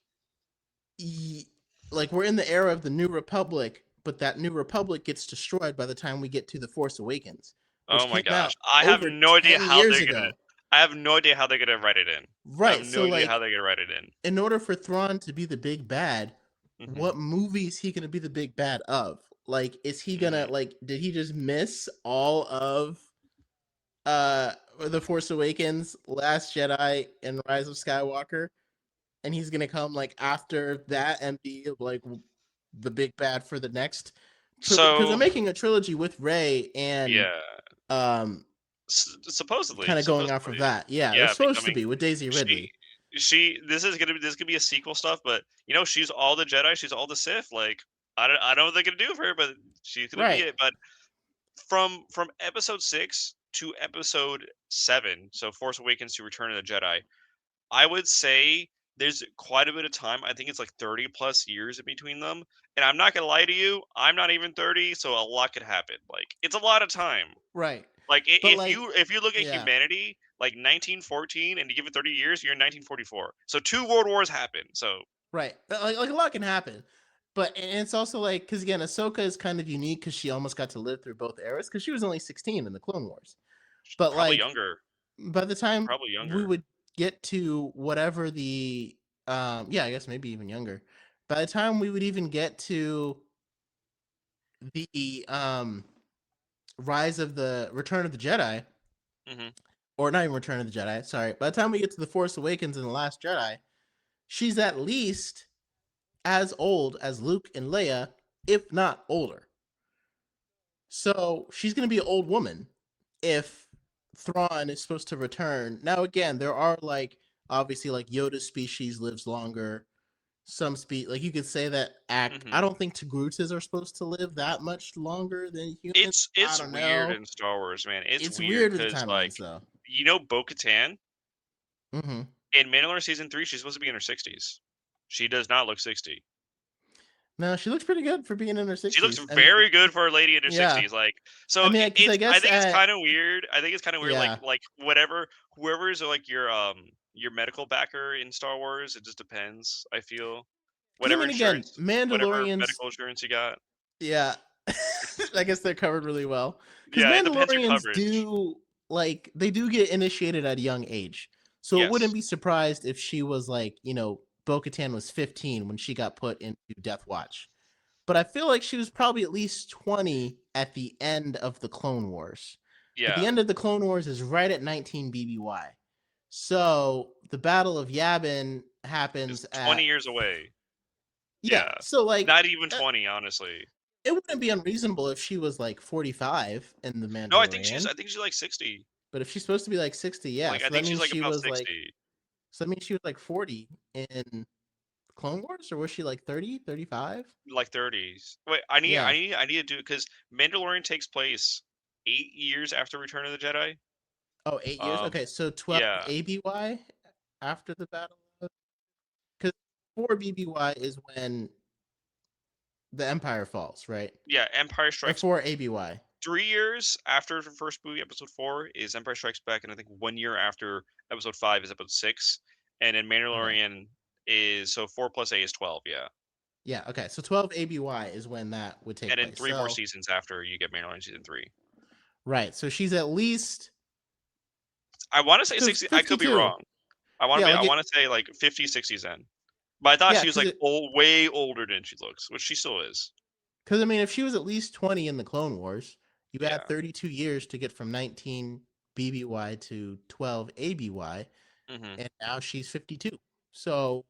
e- like we're in the era of the New Republic, but that New Republic gets destroyed by the time we get to the Force Awakens, which Oh my came gosh. out over ten years ago. I have no idea how they're gonna write it in. I have Right. no So idea how like they're gonna write it in. in order for Thrawn to be the big bad, Hmm. what movie is he going to be the big bad of? Like, is he gonna Mm. like? Did he just miss all of the Force Awakens, Last Jedi, and Rise of Skywalker, and he's gonna come like after that and be like the big bad for the next? Because they're So, making a trilogy with Rey and yeah, um supposedly, kind of going off of that. Yeah, they're yeah, supposed to becoming be with Daisy she Ridley. this could be a sequel stuff, but she's all the Jedi, she's all the Sith. Like, I don't know what they can do for her, but she's gonna be Right. it. But from episode 6 to episode 7, so Force Awakens to Return of the Jedi, I would say there's quite a bit of time. I think it's like 30 plus years in between them. And I'm not gonna lie to you, I'm not even 30, so a lot could happen. Like, it's a lot of time. Right. Like, But like, if you look at yeah. humanity, like 1914, and you give it 30 years, you're in 1944. So two world wars happen. So, Right. Like a lot can happen. But and it's also like because again, Ahsoka is kind of unique because she almost got to live through both eras because she was only 16 in the Clone Wars. But probably like, younger. by the time Probably we younger. would get to whatever the yeah, I guess maybe even younger. By the time we would even get to the Rise of the Return of the Jedi, Hmm. or not even Return of the Jedi, sorry. By the time we get to the Force Awakens and the Last Jedi, she's at least as old as Luke and Leia, if not older. So she's going to be an old woman if Thrawn is supposed to return. Now, again, there are like obviously like Yoda's species lives longer. Some like you could say that act. Hmm. I don't think Togrutas are supposed to live that much longer than humans. I It's don't weird know. in Star Wars, man. It's It's weird weird with the because like timelines though. Bo-Katan Mm-hmm. in Mandalorian season 3, she's supposed to be in her 60s. She does not look 60. No, she looks pretty good for being in her She looks 60s. I mean, very good for a lady in her yeah. 60s. Like, I so mean, because I I guess think it's at kind of weird. I think it's kind of weird. yeah, Like whatever, whoever is like your medical backer in Star Wars, it just depends. I feel because I mean, again, whatever Mandalorians. medical insurance you got. Yeah, I guess they're covered really well because Yeah, it depends your Mandalorians coverage. do like they do get initiated at a young age, so it wouldn't Yes. be surprised if she was like Bo-Katan was 15 when she got put into Death Watch, but I feel like she was probably at least 20 at the end of the Clone Wars. But the Yeah. end of the Clone Wars is right at 19 BBY. So the Battle of Yavin happens It's 20 at years away. yeah. Yeah. So like Not even 20, honestly. it wouldn't be unreasonable if she was like 45 in the No, Mandalorian. I think she's like 60. But if she's supposed to be like 60, yeah. Like I So that think she's means like she about was like 60. so that means she was like 40 in Clone Wars, or was she like 30, 35? Like 30s. Wait, Yeah. I need to do, because Mandalorian takes place 8 years after Return of the Jedi. Oh, 8 years. Um, Okay, so 12 yeah, ABY after the battle, because 4 BBY is when the Empire falls, right? yeah. Empire Or Strikes 4 ABY. 3 years after the first movie, Episode 4 is Empire Strikes Back, and I think 1 year after Episode 5 is Episode 6, and then Okay. Mandalorian is, so 4 plus 8 is 12. Yeah, Yeah, okay. So 12 ABY is when that would take and then place. three more So, seasons after you get Mandalorian season 3. right. So she's at least I want to say because 60. I could be 52. wrong. Yeah, I like it want to say like 50, 60s then. But I thought yeah, she was cuz like it way older than she looks, which she still is. cuz I mean if she was at least 20 in the Clone Wars, you add Yeah. 32 years to get from 19 BBY to 12 ABY, Hmm. and now she's 52. So,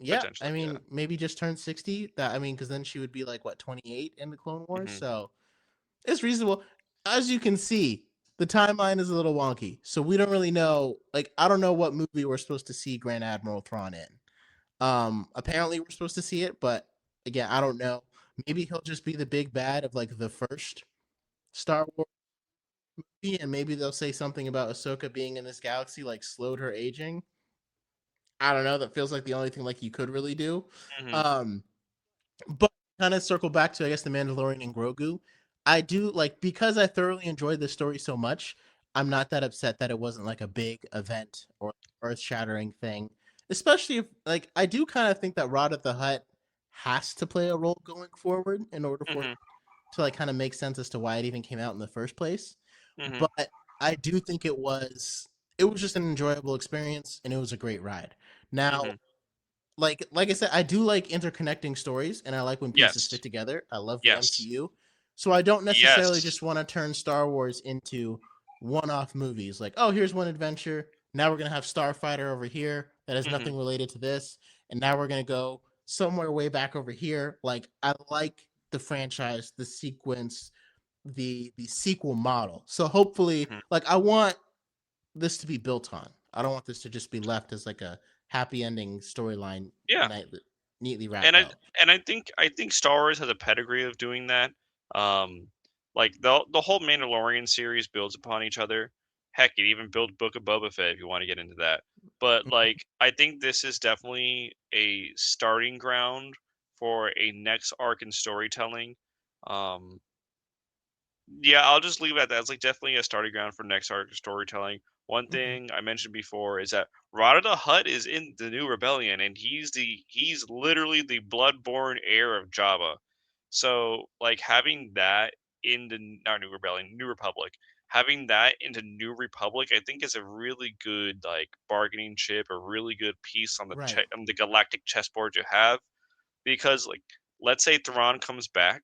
yeah, I Potentially, yeah. mean maybe just turned 60. That I mean cuz then she would be like what 28 in the Clone Wars. Hmm. So, it's reasonable. As you can see, the timeline is a little wonky. So we don't really know like I don't know what movie we're supposed to see Grand Admiral Thrawn in. Apparently we're supposed to see it, but again, I don't know. Maybe he'll just be the big bad of like the first Star Wars movie, and maybe they'll say something about Ahsoka being in this galaxy like slowed her aging. I don't know. That feels like the only thing like you could really do. Hmm. Um, but kind of circle back to I guess the Mandalorian and Grogu. I do like because I thoroughly enjoyed this story so much. I'm not that upset that it wasn't like a big event or earth shattering thing. Especially if like I do kind of think that Rod of the Hut has to play a role going forward in order for it Hmm. to like kind of make sense as to why it even came out in the first place. Hmm. But I do think it was just an enjoyable experience and it was a great ride. Now Hmm. like I said, I do like interconnecting stories and I like when pieces Yes. fit together. I love the Yes. MCU. So I don't necessarily Yes. just want to turn Star Wars into one-off movies. Like, oh, here's one adventure. Now we're going to have Starfighter over here that has Hmm. nothing related to this, and now we're going to go somewhere way back over here. Like I like the franchise, the sequence, the sequel model. So hopefully, Hmm. like I want this to be built on. I don't want this to just be left as like a happy ending storyline Yeah. neatly And wrapped I up. I think Star Wars has a pedigree of doing that. Um, like the whole Mandalorian series builds upon each other. Heck, it even built Book of Boba Fett if you want to get into that. But like, I think this is definitely a starting ground for a next arc in storytelling. Um, yeah, I'll just leave it at that. It's like definitely a starting ground for next arc of storytelling. One Mm-hmm. thing I mentioned before is that Rada the Hutt is in the New Rebellion, and he's literally the bloodborne heir of Jabba. So like having that in the not New Rebellion, New Republic, having that into New Republic, I think is a really good like bargaining chip, a really good piece on Right. on the galactic chessboard you have. Because like, let's say Thrawn comes back,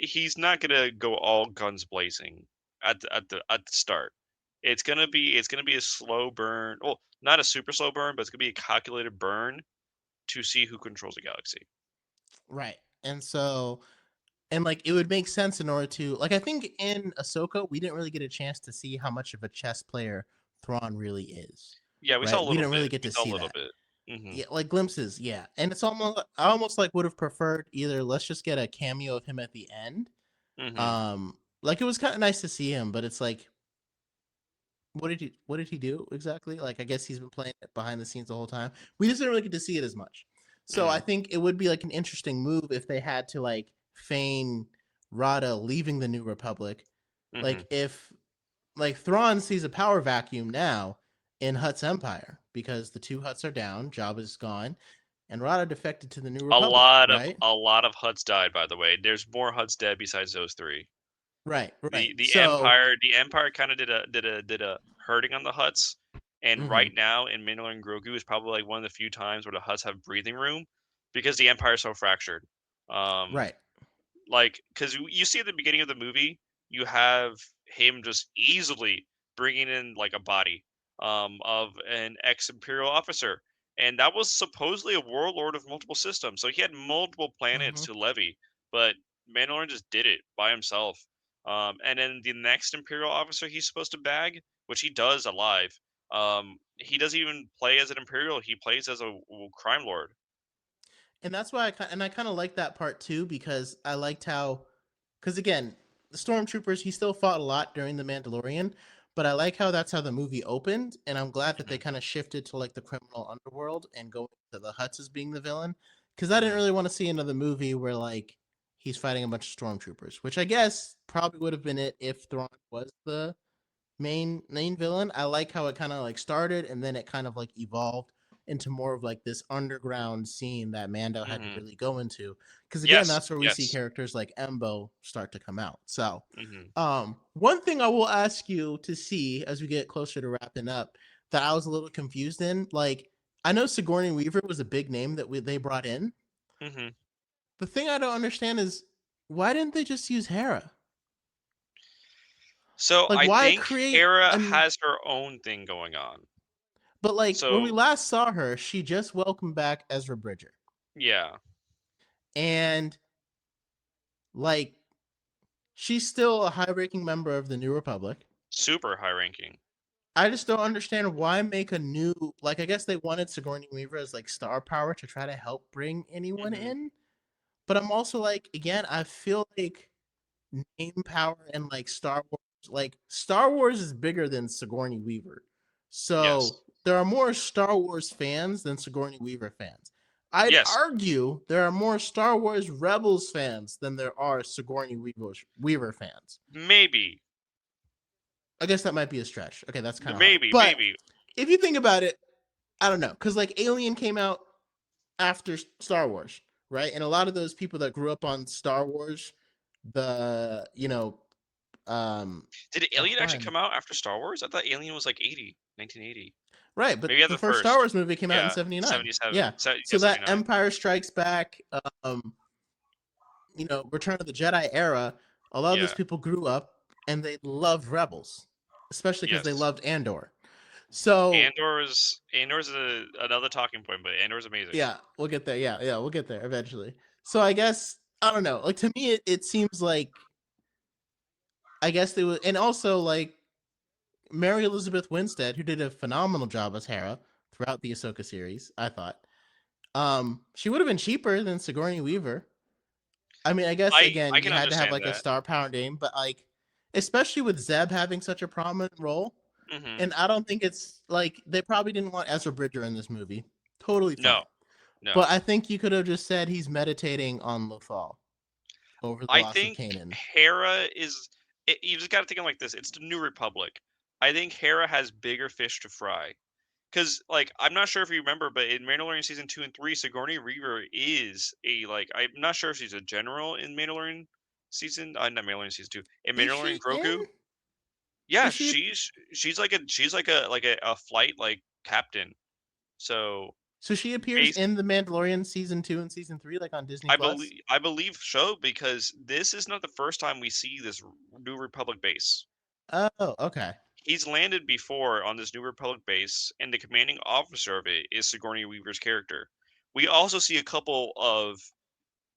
he's not gonna go all guns blazing at the start. It's gonna be a slow burn. Well, not a super slow burn, but it's gonna be a calculated burn to see who controls the galaxy. Right. And so, and like it would make sense in order to like I think in Ahsoka we didn't really get a chance to see how much of a chess player Thrawn really is. Yeah, we saw Right? a We little didn't really bit. get We to saw a see little that. bit. Hmm. Yeah, like glimpses, yeah. And it's almost I almost like would have preferred either let's just get a cameo of him at the end. Hmm. Like it was kind of nice to see him, but it's like what did he do exactly? Like I guess he's been playing it behind the scenes the whole time. We just didn't really get to see it as much. So I Hmm. think it would be like an interesting move if they had to like feign Rada leaving the New Republic. Hmm. Like if like Thrawn sees a power vacuum now in Hutt's empire because the two Hutts are down, Jabba's gone, and Rada defected to the New Republic, right? A lot of Huts died, by the way. There's more Huts dead besides those three. Right, right. The So, Empire kind of did a hurting on the Huts, and mhm, right now in Mandalorian and Grogu is probably like one of the few times where the Huts have breathing room because the Empire is so fractured. Um, right. like because you see at the beginning of the movie, you have him just easily bringing in like a body of an ex-Imperial officer, and that was supposedly a warlord of multiple systems, so he had multiple planets Mhm. to levy, but Mandalorian just did it by himself. And then the next Imperial officer he's supposed to bag, which he does alive, he doesn't even play as an Imperial, he plays as a crime lord. And that's why I kind of like that part too because I liked how cuz again, the stormtroopers he still fought a lot during the Mandalorian, but I like how that's how the movie opened and I'm glad that they Hmm. kind of shifted to like the criminal underworld and going to the Hutts as being the villain cuz I didn't Hmm. really want to see another movie where like he's fighting a bunch of stormtroopers, which I guess probably would have been it if Thrawn was the main villain. I like how it kind of like started and then it kind of like evolved into more of like this underground scene that Mando had to Hmm. really go into. Because again, Yes, that's where we see yes. characters like Embo start to come out. So, Hmm. one thing I will ask you to see as we get closer to wrapping up that I was a little confused in, like I know Sigourney Weaver was a big name that they brought in. Hmm. The thing I don't understand is why didn't they just use Hera? So Like I why think create Hera an has her own thing going on. but like when we So last saw her, she just welcomed back Ezra Bridger. yeah, And like she's still a high-ranking member of the New Republic. super high ranking. I just don't understand why make a new like I guess they wanted Sigourney Weaver as like star power to try to help bring anyone Hmm. in. But I'm also like again, I feel like name power and like Star Wars is bigger than Sigourney Weaver. So Yes, there are more Star Wars fans than Sigourney Weaver fans. I'd yes, argue there are more Star Wars Rebels fans than there are Sigourney Weaver fans. maybe, I guess that might be a stretch. Okay, that's kind of hard. maybe, But maybe. if you think about it, I don't know, because like Alien came out after Star Wars, right? And a lot of those people that grew up on Star Wars, the um, Did Alien why actually come out after Star Wars? I thought Alien was like 80, 1980. right, but Maybe at the the first Star first. Wars movie came out in Yeah, '79. 77. Yeah, Yeah, so that 79. Empire Strikes Back, Return of the Jedi era, a lot of those Yeah, people grew up and they loved Rebels, especially because they yes. loved Andor. So Andor's another talking point, but Andor's amazing. yeah, we'll get there. Yeah, yeah, we'll get there eventually. So I guess I don't know. Like to me, it seems like I guess they would, and also like Mary Elizabeth Winstead, who did a phenomenal job as Hera throughout the Ahsoka series. I thought, she would have been cheaper than Sigourney Weaver. I mean, I guess I again, you can had to have understand like a that. star power name, but like, especially with Zeb having such a prominent role, Hmm. and I don't think it's like they probably didn't want Ezra Bridger in this movie. Totally No, fine. no. But I think you could have just said he's meditating on Lothal over the I loss of think Kanan. Hera is. You just got to think of it like this. It's the New Republic. I think Hera has bigger fish to fry. Because, like, I'm not sure if you remember, but in Mandalorian season 2 and 3, Sigourney Weaver is a like. I'm not sure if she's a general in Mandalorian, not Mandalorian season 2. In Is Mandalorian she and in? Grogu, yeah, Is she? she's like a flight like captain. So So she appears base in the Mandalorian season 2 and season 3, like on Disney Plus. I believe so because this is not the first time we see this New Republic base. Oh, okay. He's landed before on this New Republic base, and the commanding officer of it is Sigourney Weaver's character. We also see a couple of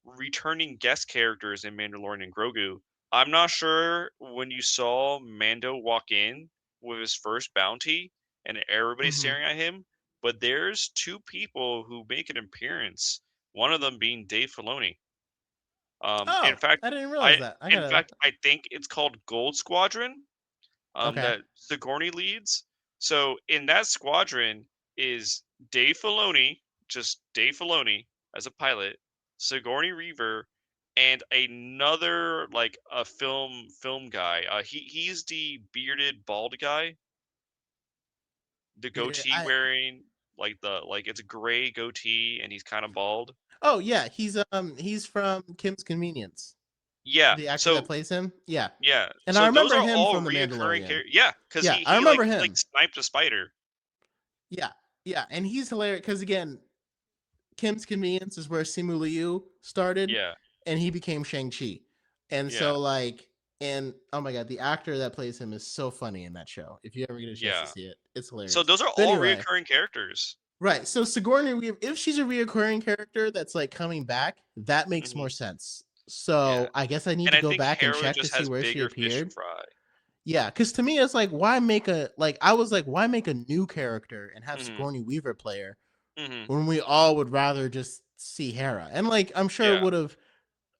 returning guest characters in Mandalorian and Grogu. I'm not sure when you saw Mando walk in with his first bounty and everybody's Mm-hmm. staring at him, but there's two people who make an appearance. One of them being Dave Filoni. In Oh, fact, I didn't realize that. I think it's called Gold Squadron. Okay. That Sigourney leads. So in that squadron is Dave Filoni, just Dave Filoni as a pilot, Sigourney Weaver, and another like a film guy. He's the bearded bald guy, the Yeah, goatee wearing like it's a gray goatee and he's kind of bald. Oh yeah, he's from Kim's Convenience. Yeah. The actor that So plays him. Yeah. yeah. And I So those remember are him all from The reoccurring Mandalorian. characters. Yeah, because Yeah, I he remember like him. sniped a spider. Yeah. Yeah, and he's hilarious because again, Kim's Convenience is where Simu Liu started, Yeah. and he became Shang-Chi. And Yeah. so like, and oh my god, the actor that plays him is so funny in that show. If you ever get a chance to Yeah. see it, it's hilarious. So those are But all anyway, reoccurring characters. right. So Sigourney Weaver, if she's a reoccurring character that's like coming back, that makes more Mhm. sense. Yeah. So I guess I need And to I go think back and Hera check to just see has where she bigger fish to appeared. fry. Yeah, because to me it's like, why make a like? I was like, why make a new character and have Mhm. Sigourney Weaver play her Mhm. when we all would rather just see Hera? And like, I'm sure it Yeah. would have.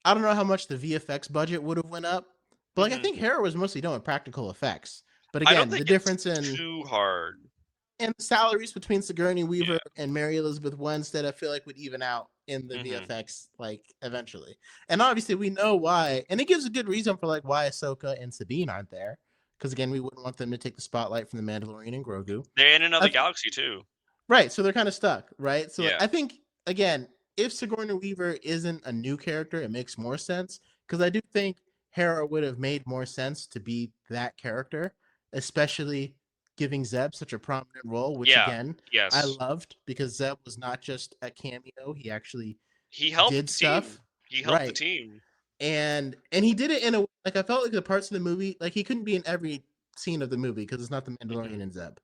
I don't know how much the VFX budget would have went up, but like, I Mhm. think Hera was mostly done with practical effects. But I don't again, the think it's difference in too hard. and the salaries between Sigourney Weaver Yeah. and Mary Elizabeth Winstead, I feel like would even out in the Mhm. VFX like eventually. And obviously we know why, and it gives a good reason for like why Ahsoka and Sabine aren't there, because again we wouldn't want them to take the spotlight from the Mandalorian and Grogu. They're in another I, galaxy too. right, so they're kind of stuck, right? So like, Yeah. I think again, if Sigourney Weaver isn't a new character, it makes more sense because I do think Hera would have made more sense to be that character, especially giving Zeb such a prominent role, which Yeah. again I Yes. loved because Zeb was not just a cameo; he actually He helped did the stuff, team. He helped the right? team. And he did it in a like I felt like the parts of the movie like he couldn't be in every scene of the movie because it's not the Mhm. Mandalorian and Zeb,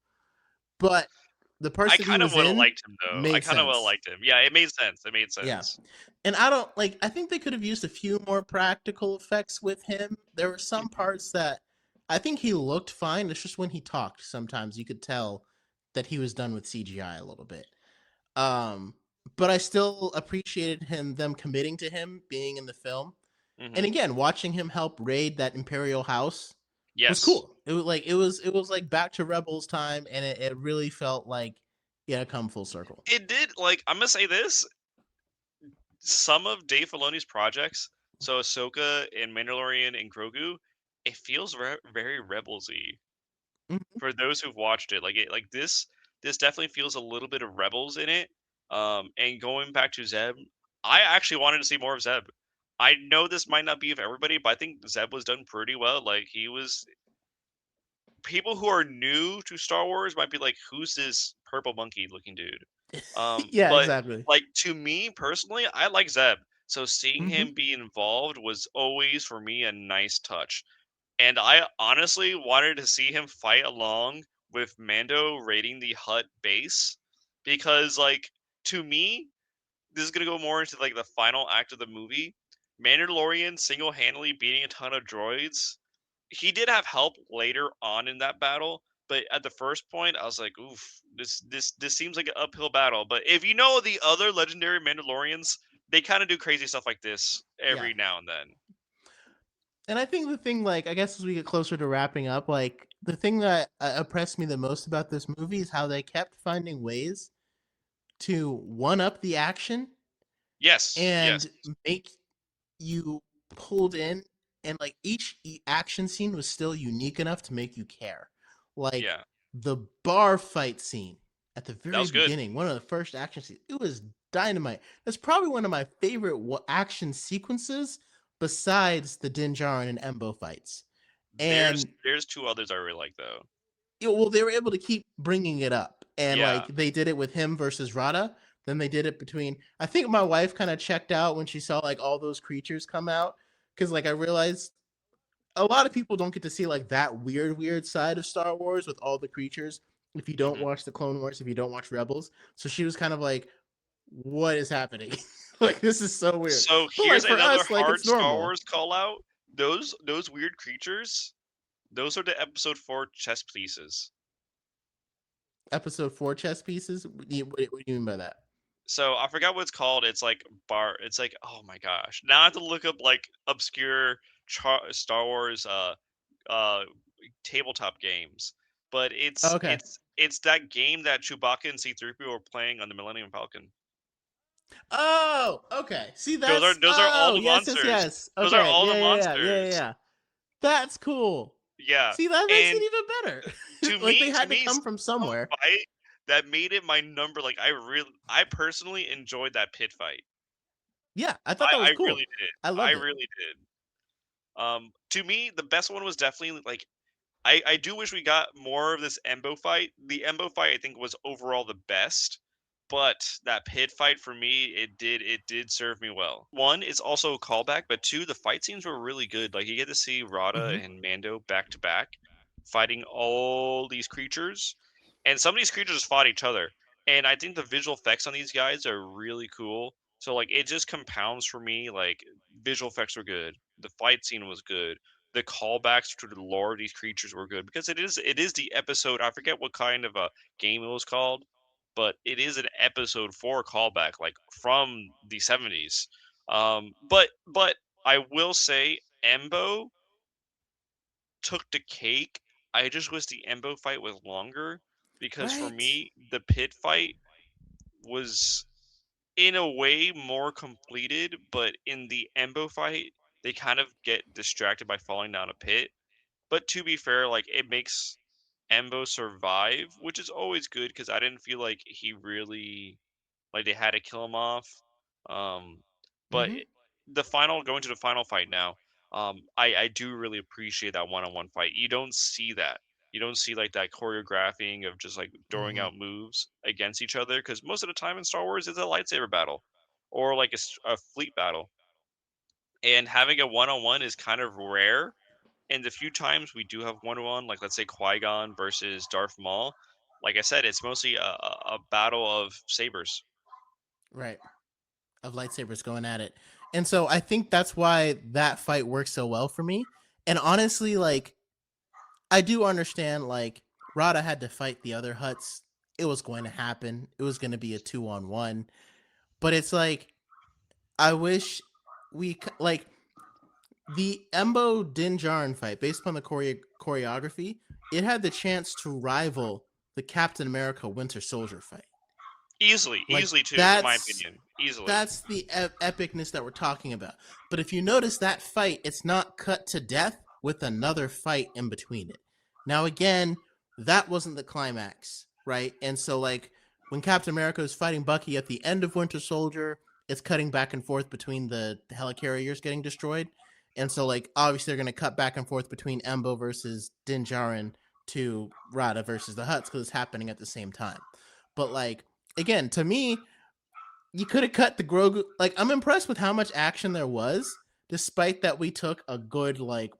but the parts I that he kind of was would have in liked him though. I made kind of would have sense. liked him. Yeah, it made sense. It made Yeah. sense. And I don't like I think they could have used a few more practical effects with him. There were some Mhm. parts that I think he looked fine. It's just when he talked, sometimes you could tell that he was done with CGI a little bit. Um but I still appreciated them committing to him being in the film. And Mhm. again, watching him help raid that Imperial house was Yes. cool. It was like back to Rebels time and it really felt like it had come full circle. It did. Like I'm gonna say this: some of Dave Filoni's projects, so Ahsoka and Mandalorian and Grogu, it feels very Rebelsy. Mhm. For those who've watched it, like this definitely feels a little bit of Rebels in it. And going back to Zeb, I actually wanted to see more of Zeb. I know this might not be of everybody, but I think Zeb was done pretty well. Like he was people who are new to Star Wars might be like, "Who's this purple monkey looking dude?" Yeah, But exactly. like to me personally, I like Zeb. So seeing Hmm. him be involved was always for me a nice touch. And I honestly wanted to see him fight along with Mando raiding the Hutt base because like to me, this is gonna go more into like the final act of the movie. Mandalorian single-handedly beating a ton of droids. He did have help later on in that battle, but at the first point, I was like, "Oof, this seems like an uphill battle." But if you know the other legendary Mandalorians, they kind of do crazy stuff like this Yeah. every now and then. And I think the thing, like, I guess as we get closer to wrapping up, like, the thing that impressed me the most about this movie is how they kept finding ways to one up the action Yes, yes, and make you pulled in, and like each action scene was still unique enough to make you care. Like yeah, the bar fight scene at the that very was good. beginning, one of the first action scenes, it was dynamite. That's probably one of my favorite action sequences, besides the Djin Djarin and Embo fights. And There's two others I really like though. well, they were able to keep bringing it up, and Yeah. like they did it with him versus Rada. Then they did it between. I think my wife kind of checked out when she saw like all those creatures come out, because like I realized a lot of people don't get to see like that weird side of Star Wars with all the creatures if you don't hmm watch the Clone Wars, if you don't watch Rebels. So she was kind of like, "What is happening? Like this is so weird." So But here's like for another us, like hard it's Star normal. Wars call out. Those weird creatures, those are the Episode 4 chess pieces. Episode 4 chess pieces. What do you mean by that? So I forgot what it's called. It's like It's like, oh my gosh. Now I have to look up like obscure Star Wars uh tabletop games. But Oh, okay. it's that game that Chewbacca and C-3PO were playing on the Millennium Falcon. Oh, okay. See, that's Those are all oh the yes, yes, monsters. yes. Those are Okay, all the yeah. monsters. That's cool. Yeah. See, that makes it And even better. to Like they me, had to come from somewhere. fight that made it my number. Like I personally enjoyed that pit fight. Yeah, I thought that I was cool. really did. I I loved it. really did. To me, the best one was definitely like I do wish we got more of this Embo fight. The Embo fight I think was overall the best, but that pit fight for me, it did serve me well. One, it's also a callback, but two, the fight scenes were really good. Like you get to see Rada Hmm. and Mando back to back fighting all these creatures, and some of these creatures just fought each other. And I think the visual effects on these guys are really cool. So like it just compounds for me. Like visual effects were good, the fight scene was good, the callbacks to the lore of these creatures were good because it is the episode. I forget what kind of a game it was called, but it is an episode 4 callback, like from the 70s. But I will say Embo took the cake. I just wish the Embo fight was longer because for Right. me the pit fight was in a way more completed, but in the Embo fight they kind of get distracted by falling down a pit. But to be fair, like it makes Embo survive, which is always good because I didn't feel like he really like they had to kill him off. Um, but Hmm. the final going to the final fight now, I do really appreciate that one-on-one fight. You don't see that. You don't see like that choreographing of just like throwing Hmm. out moves against each other because most of the time in Star Wars it's a lightsaber battle or like a fleet battle, and having a one-on-one is kind of rare. And the few times we do have one-on-one, like let's say Qui-Gon versus Darth Maul, like I said, it's mostly a battle of sabers. Right. Of lightsabers going at it. And so I think that's why that fight works so well for me. And honestly, like I do understand like Rada had to fight the other Huts. It was going to happen. It was going to be a 2-on-1. But it's like I wish like the Embo Din Djarin fight, based upon the choreography, it had the chance to rival the Captain America Winter Soldier fight. Easily, Like easily too, in my that's opinion, easily. that's the epicness that we're talking about. But if you notice that fight, it's not cut to death with another fight in between it. Now again, that wasn't the climax, right? And so like when Captain America is fighting Bucky at the end of Winter Soldier, it's cutting back and forth between the helicarriers getting destroyed. And so like obviously they're going to cut back and forth between Embo versus Din Djarin to Rada versus the Huts because it's happening at the same time. But like again, to me, you could have cut the Grogu. Like, I'm impressed with how much action there was, despite that we took a good, like,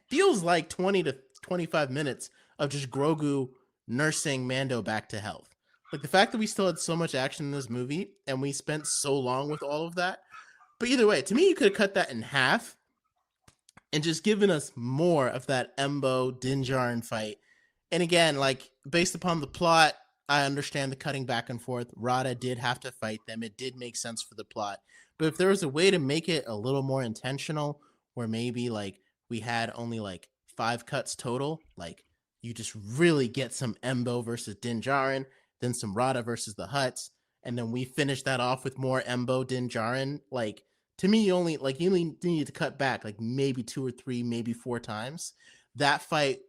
feels like 20 to 25 minutes of just Grogu nursing Mando back to health. Like, the fact that we still had so much action in this movie and we spent so long with all of that. But either way, to me, you could have cut that in half and just given us more of that Embo Din Djarin fight. And again, like based upon the plot, I understand the cutting back and forth. Rada did have to fight them. It did make sense for the plot. But if there was a way to make it a little more intentional, where maybe like we had only like 5 cuts total, like you just really get some Embo versus Din Djarin, then some Rada versus the Huts, and then we finish that off with more Embo Din Djarin, like to me, you only need to cut back like maybe 2 or 3, maybe 4 times. That fight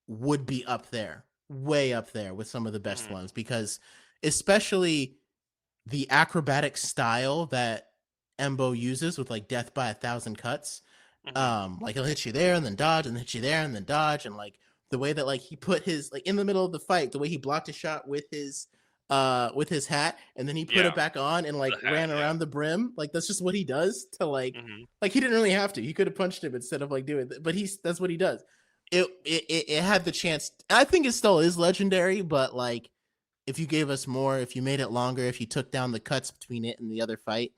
would be up there, way up there with some of the best Mhm. ones because especially the acrobatic style that Embo uses with like death by 1,000 cuts. Hmm. Like he'll hit you there and then dodge and hit you there and then dodge, and like the way that like he put his like in the middle of the fight, the way he blocked a shot with his hat and then he put it Yeah, back on and like the hat. ran Yeah. around the brim. Like that's just what he does to Hmm. like he didn't really have to. He could have punched him instead of like doing it, but he's that's what he does. It had the chance. I think it still is legendary, but like if you gave us more, if you made it longer, if you took down the cuts between it and the other fight,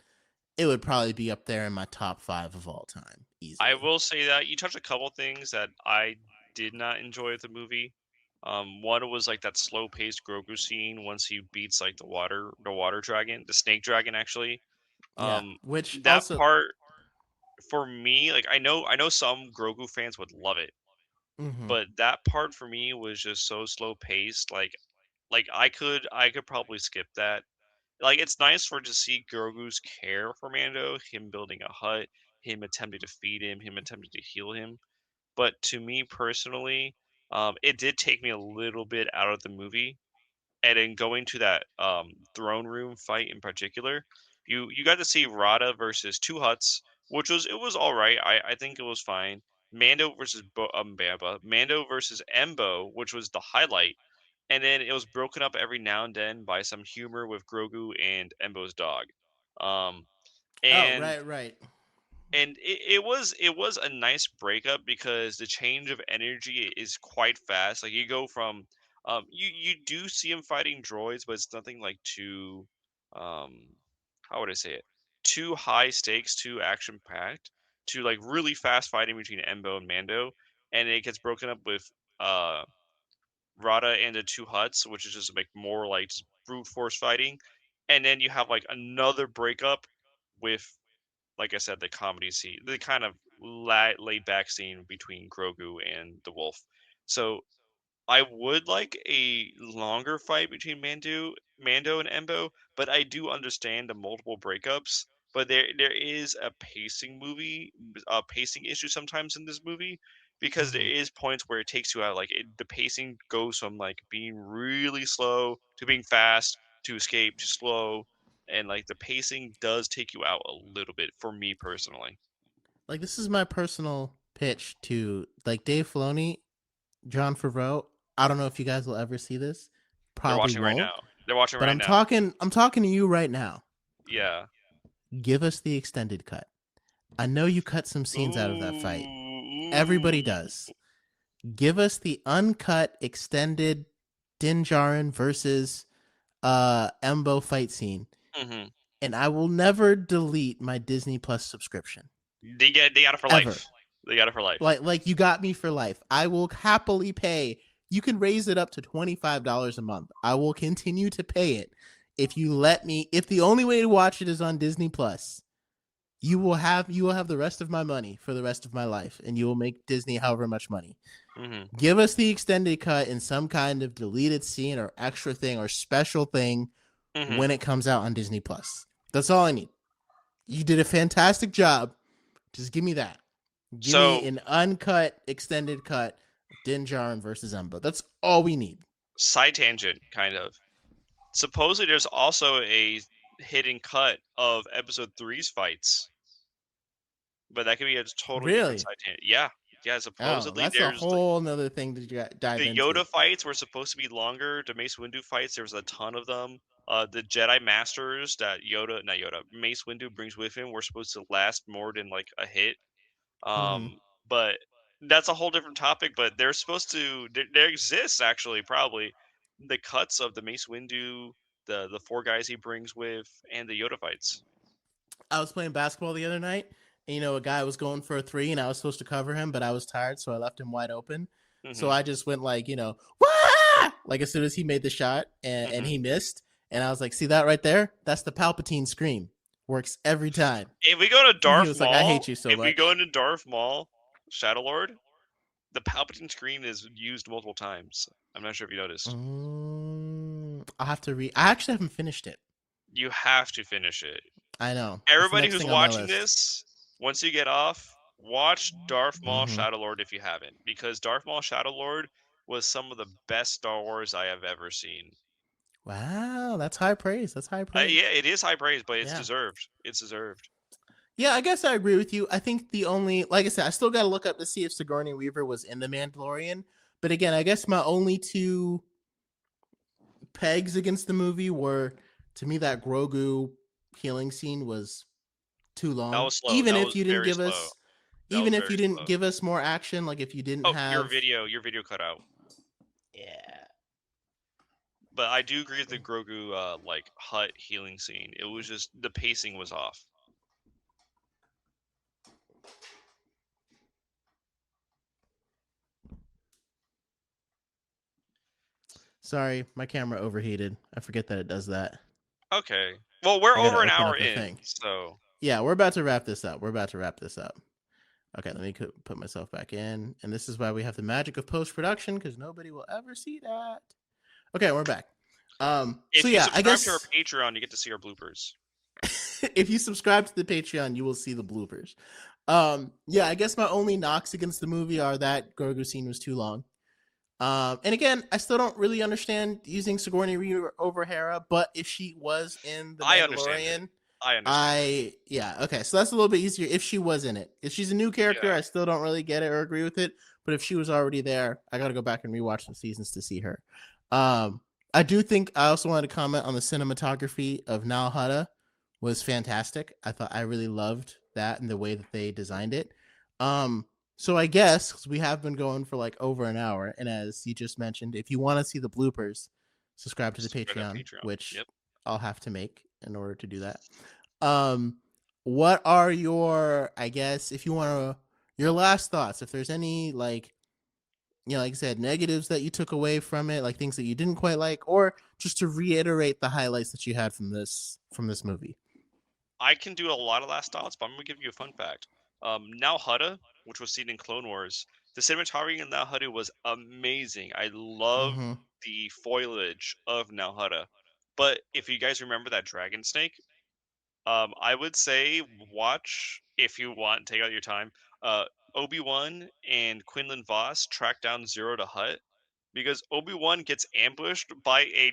it would probably be up there in my top 5 of all time I easily. will say that you touched a couple things that I did not enjoy with the movie. One was like that slow-paced Grogu scene once he beats like the water dragon, the snake dragon actually. Yeah, Um, which that also. part for me, like I know some Grogu fans would love it, Mhm. but that part for me was just so slow-paced. Like I could probably skip that. Like it's nice for to see Grogu's care for Mando, him building a hut, him attempting to feed him attempting to heal him. But to me personally, it did take me a little bit out of the movie. And then going to that throne room fight in particular, you got to see Rada versus two Huts, which it was all right. I think it was fine. Mando versus Bamba, Mando versus Embo, which was the highlight, and then it was broken up every now and then by some humor with Grogu and Embo's dog. Um, Oh, and right, right. it was a nice breakup because the change of energy is quite fast. Like you go from you do see him fighting droids, but it's nothing like too um how would I say it? Too high stakes, too action packed, to like really fast fighting between Embo and Mando, and it gets broken up with uh Rada and the two Huts, which is just like more like just brute force fighting. And then you have like another breakup with, like I said, the comedy scene, the kind of laid back scene between Grogu and the wolf. So I would like a longer fight between Mando and Embo, but I do understand the multiple breakups. But there is a pacing issue sometimes in this movie because there Mhm. is points where it takes you out. Like the pacing goes from like being really slow to being fast to escape to slow, and like the pacing does take you out a little bit for me personally. Like this is my personal pitch to like Dave Filoni, John Favreau. I don't know if you guys will ever see this. They're Probably watching right won't. now. They're watching But right now. I'm talking to you right now. Yeah. Give us the extended cut. I know you cut some scenes out of that fight. Everybody Ooh. does. Give us the uncut extended Djin Djarin versus Embo fight scene, Mhm. and I will never delete my Disney Plus subscription They got it for ever. life. They got it for life. Like you got me for life. I will happily pay. You can raise it up to $25 a month. I will continue to pay it if you let me. If the only way to watch it is on Disney Plus, you will have the rest of my money for the rest of my life, and you will make Disney however much money. Mhm. Give us the extended cut in some kind of deleted scene or extra thing or special thing Mhm. when it comes out on Disney Plus. That's all I need. You did a fantastic job. Just give me that. Give me So, an uncut, extended cut, Din Djarin versus Embo. That's all we need. side tangent, kind of. Supposedly, there's also a hidden cut of Episode Three's fights, but that could be a totally different Really? side tangent. Yeah, yeah. Oh, Supposedly, that's a there's whole nother thing to dive the into. Yoda fights were supposed to be longer. The Mace Windu fights, there was a ton of them. The Jedi Masters that not Yoda, Mace Windu brings with him were supposed to last more than like a hit. Mm-hmm. But that's a whole different topic. But they're supposed to. There exists actually probably the cuts of the Mace Windu, the four guys he brings with, and the Yoda fights. I was playing basketball the other night, and a guy was going for a three, and I was supposed to cover him, but I was tired, so I left him wide open. So Hmm. I just went like, Wah! Like as soon as he made the shot and Hmm. he missed, and I was like, see that right there? That's the Palpatine scream. Works every time. If we go to And he Darth was like, I hate Maul, you so if we much. go into Darth Maul, Shadow Lord, the Palpatine screen is used multiple times. I'm not sure if you noticed. I'll have to read. I actually haven't finished it. You have to finish it. I know. It's the Everybody next who's thing on my watching list. this, once you get off, watch Darth Maul Mm-hmm. Shadow Lord if you haven't, because Darth Maul Shadow Lord was some of the best Star Wars I have ever seen. Wow, that's high praise. That's high praise. Yeah, it is high praise, but it's Yeah. deserved. It's deserved. Yeah, I guess I agree with you. I think the only, like I said, I still got to look up to see if Sigourney Weaver was in The Mandalorian. But again, I guess my only two pegs against the movie were, to me, that Grogu healing scene was too That long. was slow. That was very slow. That was Even if very you didn't slow. give us more action, like if you didn't Oh, have, your video cut out. yeah. But I do agree with the Grogu like hut healing scene. It was just the pacing was off. Sorry, my camera overheated. I forget that it does that. Okay. Well, we're I gotta over an open hour up the in, thing. so Yeah, we're about to wrap this up. Okay, let me put myself back in. And this is why we have the magic of post-production, because nobody will ever see that. Okay, we're back. So if you yeah, I subscribe to our guess Patreon, you get to see our bloopers. if you subscribe to the Patreon, you will see the bloopers. Yeah, I guess my only knocks against the movie are that Grogu scene was too long. And again, I still don't really understand using Sigourney Weaver over Hera, but if she was in The I understand it. Mandalorian, I understand it. okay, so that's a little bit easier if she was in it. If she's a new character, Yeah. I still don't really get it or agree with it. But if she was already there, I got to go back and rewatch some seasons to see her. I do think I also wanted to comment on the cinematography of Nal Hutta was fantastic. I really loved that and the way that they designed it. So I guess we have been going for like over an hour, and as you just mentioned, if you want to see the bloopers, subscribe to the Subscribe to Patreon, Patreon. which Yep. I'll have to make in order to do that. Um, what are your, I guess, if you want to, your last thoughts? If there's any like, like I said, negatives that you took away from it, like things that you didn't quite like, or just to reiterate the highlights that you had from this movie. I can do a lot of last thoughts, but I'm gonna give you a fun fact. Now Hutta, which was seen in Clone Wars, the cinematography in Now Hutta was amazing. I love Mm-hmm. the foliage of Now Hutta. But if you guys remember that dragon snake, I would say watch if you want, take out your time. Obi-Wan and Quinlan Voss track down Zero to Hutt because Obi-Wan gets ambushed by a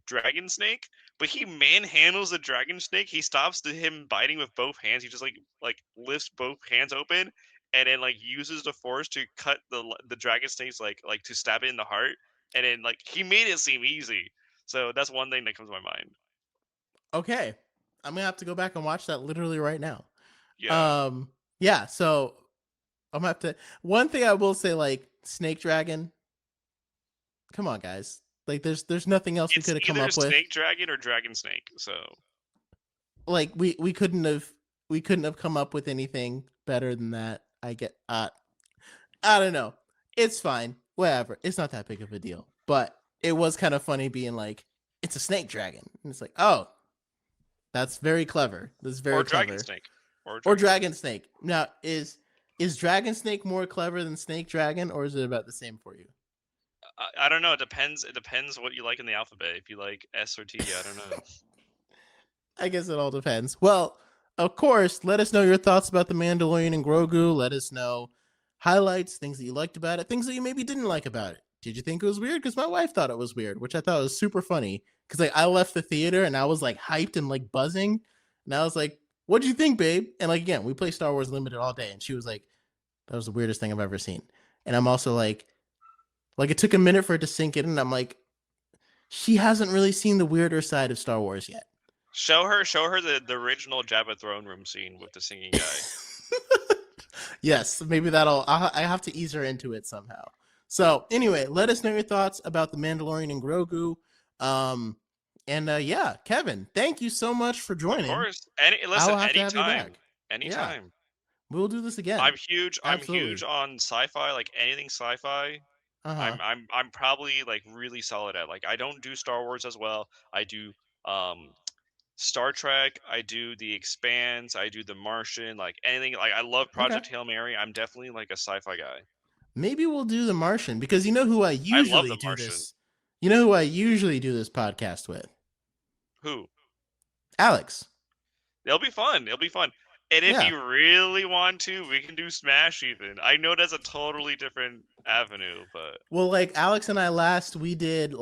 dragon snake, but he manhandles the dragon snake. He stops him biting with both hands. He just like lifts both hands open and then like uses the force to cut the dragon snake's like to stab it in the heart. And then like he made it seem easy. So that's one thing that comes to my mind. Okay, I'm gonna have to go back and watch that literally right now. Yeah. Yeah, so I'm gonna have to. One thing I will say, like Snake Dragon. Come on, guys. Like, there's nothing else we It's could have come either up with. snake dragon or dragon snake. So Like, we couldn't have come up with anything better than that. I don't know. It's fine. Whatever. It's not that big of a deal. But it was kind of funny being like, it's a snake dragon. And it's like, oh, that's very clever. That's or very dragon clever. snake Or dragon snake. Now, is dragon snake more clever than snake dragon, or is it about the same for you? I don't know. It depends. It depends what you like in the alphabet. If you like S or T, I don't know. I guess it all depends. Well, of course, let us know your thoughts about The Mandalorian and Grogu. Let us know highlights, things that you liked about it, things that you maybe didn't like about it. Did you think it was weird? Because my wife thought it was weird, which I thought was super funny. Because like I left the theater and I was like hyped and like buzzing, and I was like, "What do you think, babe?" And like again, we play Star Wars Limited all day, and she was like, "That was the weirdest thing I've ever seen." And I'm also like it took a minute for it to sink in, and I'm like, she hasn't really seen the weirder side of Star Wars yet. Show her the original Jabba throne room scene with the singing guy. Yes, maybe I have to ease her into it somehow. So anyway, let us know your thoughts about The Mandalorian and Grogu. Yeah, Kevin, thank you so much for Of joining. course. I Listen, will have to have you anytime. back. Yeah, Anytime. we'll do this again. I'm huge Absolutely. on sci-fi, like anything sci-fi. Uh huh. I'm probably like really solid at. Like I don't do Star Wars as well. I do Star Trek, I do The Expanse, I do The Martian, like anything. Like I love Okay. Project Hail Mary. I'm definitely like a sci-fi guy. Maybe we'll do The Martian because you know who I I love usually The do Martian. this. You know who I usually do this podcast with? Who? Alex. It'll be fun. It'll be fun. And if Yeah. you really want to, we can do Smash even. I know that's a totally different avenue, but Well, like Alex and I last, we did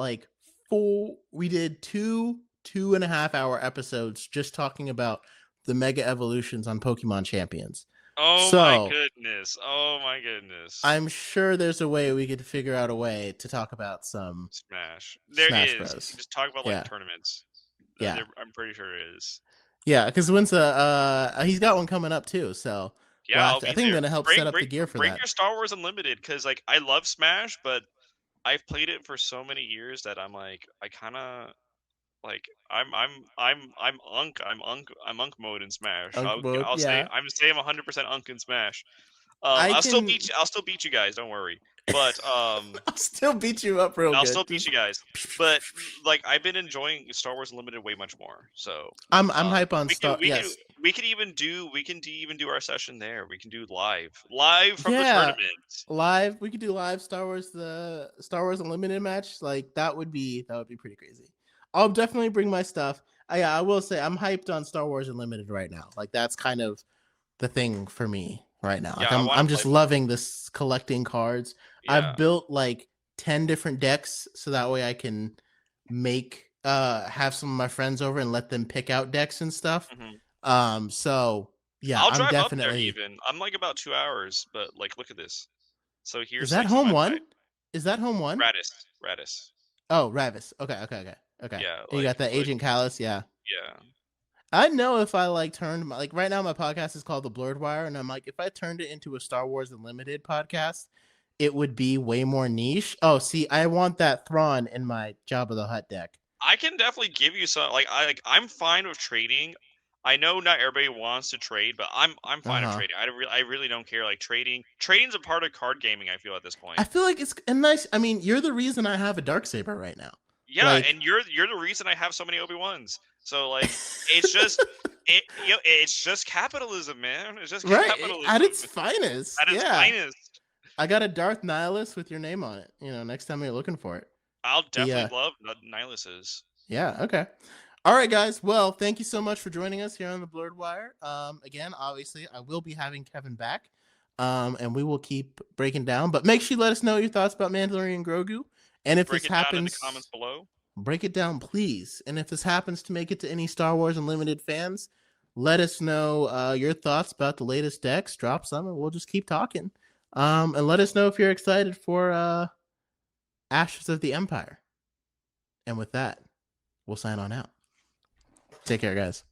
we did two 2.5 hour episodes just talking about the Mega Evolutions on Pokemon Champions. Oh my So goodness! Oh my goodness! I'm sure there's a way we could figure out a way to talk about some Smash. There Smash is. You can Bros. just talk about like Yeah, tournaments. yeah, I'm pretty sure it is. yeah. Because when's he's got one coming up too. So Yeah, I'll I be think I'm there. gonna help set Bring up bring the gear for bring that. your Star Wars Unlimited because like I love Smash, but I've played it for so many years that I'm like I kind of like I'm Unk mode in Smash. Unk mode, yeah. I'm 100% Unk in Smash. I can. I'll still beat you guys. Don't worry. But I'll still beat you up real I'll good. still beat you guys. But like I've been enjoying Star Wars Unlimited way much more. So I'm hype on Star. Yes. we can even do our session there. We can do live from the Yeah. tournament. Live. We could do live the Star Wars Unlimited match. Like that would be pretty crazy. I'll definitely bring my stuff. Yeah, I will say I'm hyped on Star Wars Unlimited right now. Like that's kind of the thing for me right now. Yeah, Like I want I'm to just play more. loving this collecting cards. Yeah. I've built like 10 different decks so that way I can make have some of my friends over and let them pick out decks and stuff. Mm-hmm. So yeah, I'll I'm drive definitely up there even. I'm like about 2 hours, but like look at this. So Is here's that like some home of one? my Is that home one? Radis. Oh, Ravis. Okay. Yeah, And you got that like Agent Callus, yeah. yeah. I know if I like turned like right now my podcast is called The Blurred Wire, and I'm like if I turned it into a Star Wars Unlimited podcast, it would be way more niche. Oh, see, I want that Thrawn in my Jabba the Hutt deck. I can definitely give you some I'm fine with trading. I know not everybody wants to trade, but I'm fine with trading. I really don't care. Like trading's a part of card gaming. I feel at this point. I feel like it's a nice. I mean, you're the reason I have a Darksaber right now. Yeah, Like, and you're the reason I have so many Obi-Wans. So like, it's just it's just capitalism, man. It's just right capitalism at its finest. at its Yeah, finest. I got a Darth Nihilus with your name on it. Next time you're looking for it. I'll definitely love Nihiluses. Yeah. Okay. All right, guys. Well, thank you so much for joining us here on the Blurred Wire. Again, obviously, I will be having Kevin back, and we will keep breaking down. But make sure you let us know your thoughts about Mandalorian and Grogu, and if Break this it happens, down in the comments below. break it down, please. And if this happens to make it to any Star Wars Unlimited fans, let us know your thoughts about the latest decks. Drop some, and we'll just keep talking. And let us know if you're excited for Ashes of the Empire. And with that, we'll sign on out. Take care, guys.